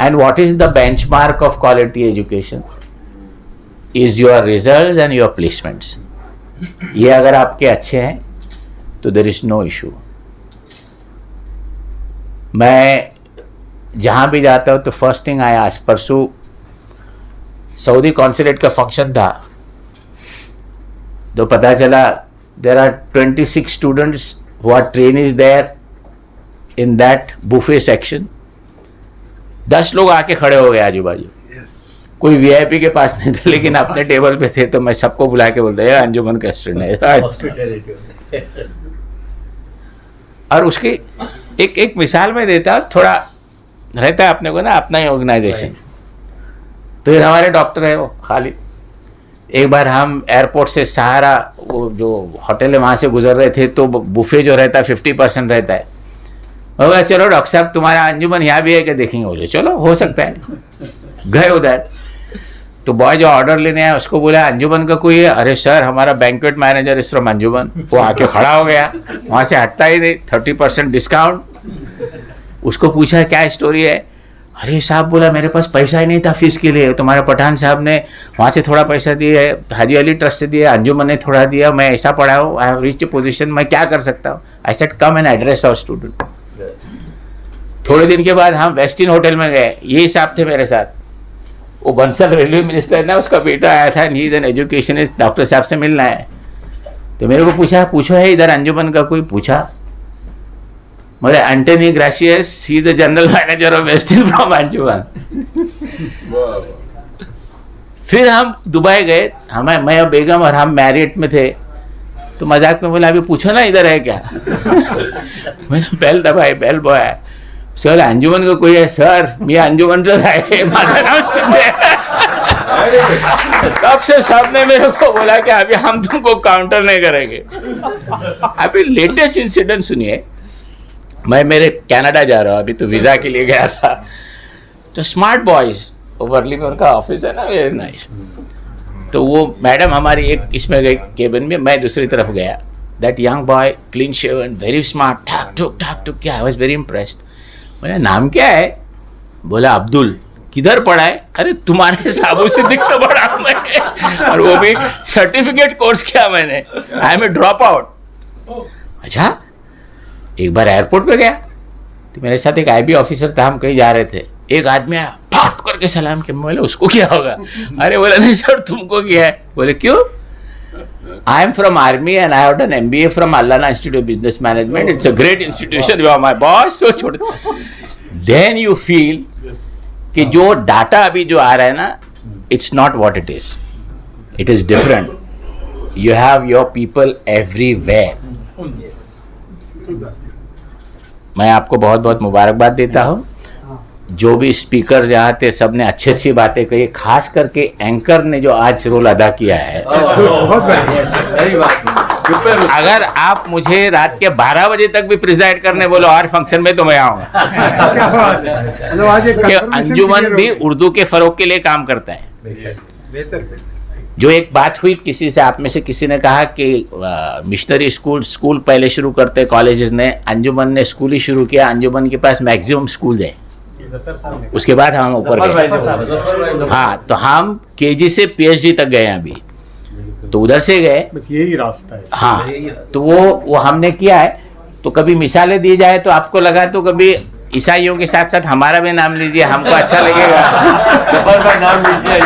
And what is the benchmark of quality education is your results and your placements. ये अगर आपके अच्छे हैं तो देयर इज नो इशू। मैं जहाँ भी जाता हूँ तो फर्स्ट थिंग आई आस्क, परसों सऊदी कॉन्सुलेट का फंक्शन था तो पता चला there are 26 students who are trainees there in that buffet section. 10 लोग आके खड़े हो गए आजू बाजू, कोई वीआईपी के पास नहीं थे, लेकिन अपने टेबल पे थे, तो मैं सबको बुला के बोलता है अंजुमन का स्टूडेंट है। और उसकी एक मिसाल में देता हूँ, थोड़ा रहता है अपने को ना अपना ही ऑर्गेनाइजेशन। तो ये हमारे डॉक्टर है वो खालिद, एक बार हम एयरपोर्ट से सहारा वो जो होटल है वहाँ से गुजर रहे थे, तो बुफे जो रहता है 50% रहता है। बोला चलो डॉक्टर साहब तुम्हारा अंजुमन यहाँ भी है क्या देखेंगे? बोले चलो हो सकता है। गए उधर, तो बॉय जो ऑर्डर लेने आया उसको बोला अंजुमन का कोई है? अरे सर हमारा बैंक्वेट मैनेजर इस फ्रॉम अंजुमन। वो आके खड़ा हो गया, वहाँ से हटता ही नहीं, 30% डिस्काउंट। उसको पूछा क्या स्टोरी है? अरे साहब बोला मेरे पास पैसा ही नहीं था फीस के लिए, तुम्हारे पठान साहब ने वहाँ से थोड़ा पैसा दिया है, हाजी अली ट्रस्ट से दिया, अंजुमन ने थोड़ा दिया, मैं ऐसा पढ़ा हूँ, आई हैव रीच्ड पोजीशन, मैं क्या कर सकता हूँ? I said come and address our student. थोड़े दिन के बाद हम वेस्टिन होटल में गए, ये साहब थे मेरे साथ, वो बंसल रेलवे मिनिस्टर ना, उसका बेटा आया था, नीड एंड एजुकेशनिस्ट, डॉक्टर साहब से मिलना है। तो मेरे को पूछो है इधर अंजुमन का कोई? पूछा, मेरे Antony Gracias, he is the general manager of Westin from Anjuman. फिर हम दुबई गए, मैं और बेगम और हम मैरियट में थे, तो मजाक में बोला अभी पूछो ना इधर है क्या? मैंने बेल दबाई, बेल बॉय सर अंजुमन का कोई है? सर मैं अंजुमन से है, माझा नाम शिंदे। तब से सबने मेरे को बोला कि अभी हम तुमको काउंटर नहीं करेंगे। अभी लेटेस्ट इंसिडेंट सुनिए, मैं मेरे कनाडा जा रहा हूँ अभी, तो वीज़ा के लिए गया था, तो स्मार्ट बॉयज वर्ली में उनका ऑफिस है ना, वेरी नाइस। तो वो मैडम हमारी एक इसमें गई केबिन में, मैं दूसरी तरफ गया, that young boy clean shaven very smart, ठाक ठुक क्या, आई वाज वेरी इम्प्रेस्ड। बोला नाम क्या है? बोला अब्दुल। किधर पढ़ा है? अरे तुम्हारे साबू से दिखता पढ़ा मैं, और वो भी सर्टिफिकेट कोर्स किया मैंने, I am a drop out. अच्छा, एक बार एयरपोर्ट पे गया, तो मेरे साथ एक आईबी ऑफिसर था, हम कहीं जा रहे थे, एक आदमी आया फट करके सलाम किया। बोले उसको क्या होगा? अरे बोला नहीं सर तुमको क्या है? बोले क्यों? I am from army and I have done MBA from Allana Institute of Business Management. It's a great institution. You are my boss. So छोड़। Then you feel कि जो डाटा अभी जो आ रहा है ना, it's not what it is. It is different. You have your people everywhere. मैं आपको बहुत बहुत मुबारकबाद देता हूँ। जो भी स्पीकर यहाँ थे सब ने अच्छी अच्छी बातें कही, खास करके एंकर ने जो आज रोल अदा किया है। अगर आप मुझे रात के 12 बजे तक भी प्रिजाइड करने बोलो हर फंक्शन में, तो मैं आऊँगा। अंजुमन भी उर्दू के फरोग के लिए काम करता है। जो एक बात हुई किसी से, आप में से किसी ने कहा कि मिशनरी स्कूल पहले शुरू करते कॉलेजेस ने, अंजुमन ने स्कूल ही शुरू किया। अंजुमन के पास मैक्सिमम स्कूल है, उसके बाद हम ऊपर गए। हाँ, तो हम केजी से पीएचडी तक गए अभी, तो उधर से गए, बस यही रास्ता है। हाँ, तो वो हमने किया है। तो कभी मिसालें दी जाए तो आपको लगा तो कभी ईसाइयों के साथ साथ हमारा भी नाम लीजिए, हमको अच्छा लगेगा। जफर भाई नाम लीजिए।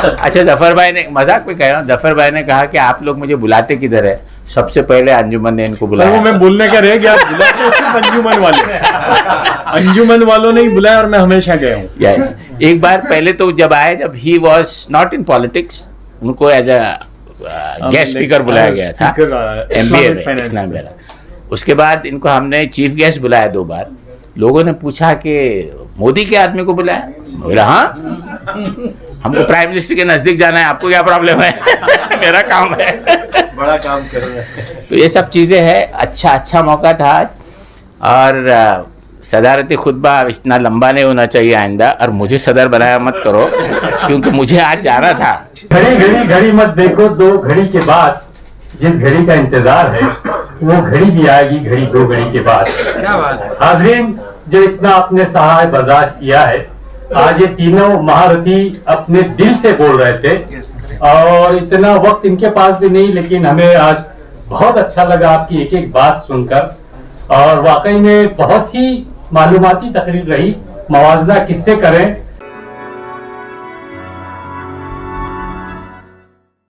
अच्छा, जफर भाई ने, मजाक में कह रहा हूँ, जफर भाई ने कहा कि आप लोग मुझे बुलाते किधर है? सबसे पहले अंजुमन ने इनको बुलाया। वो मैं बोलने का रह गया, बुलाते सिर्फ अंजुमन वाले, अंजुमन वालों ने ही बुलाया और मैं हमेशा गया हूँ। यस, एक बार पहले तो जब आए, जब he was not in politics, उनको एज अ गेस्ट स्पीकर बुलाया गया था MBA में, इस्लाम में। उसके बाद इनको हमने चीफ गेस्ट बुलाया 2 बार। लोगों ने पूछा कि मोदी के आदमी को बुलाया? बोला हाँ, हमको प्राइम मिनिस्टर के नजदीक जाना है, आपको क्या प्रॉब्लम है? मेरा काम है, बड़ा काम कर रहे हैं। तो ये सब चीज़ें हैं। अच्छा मौका था आज, और सदारती खुतबा इतना लंबा नहीं होना चाहिए आइंदा, और मुझे सदर बनाया मत करो, क्योंकि मुझे आज जाना था। घड़ी मत देखो, 2 घड़ी के बाद जिस घड़ी का इंतजार है वो घड़ी भी आएगी, घड़ी 2 घड़ी के बाद। क्या बात है। हाजरीन, जो इतना आपने सहाय बर्दाश्त किया है, आज ये तीनों महारथी अपने दिल से बोल रहे थे, और इतना वक्त इनके पास भी नहीं, लेकिन हमें आज बहुत अच्छा लगा आपकी एक एक बात सुनकर, और वाकई में बहुत ही मालूमाती तकरीर रही। मवाजना किससे करें,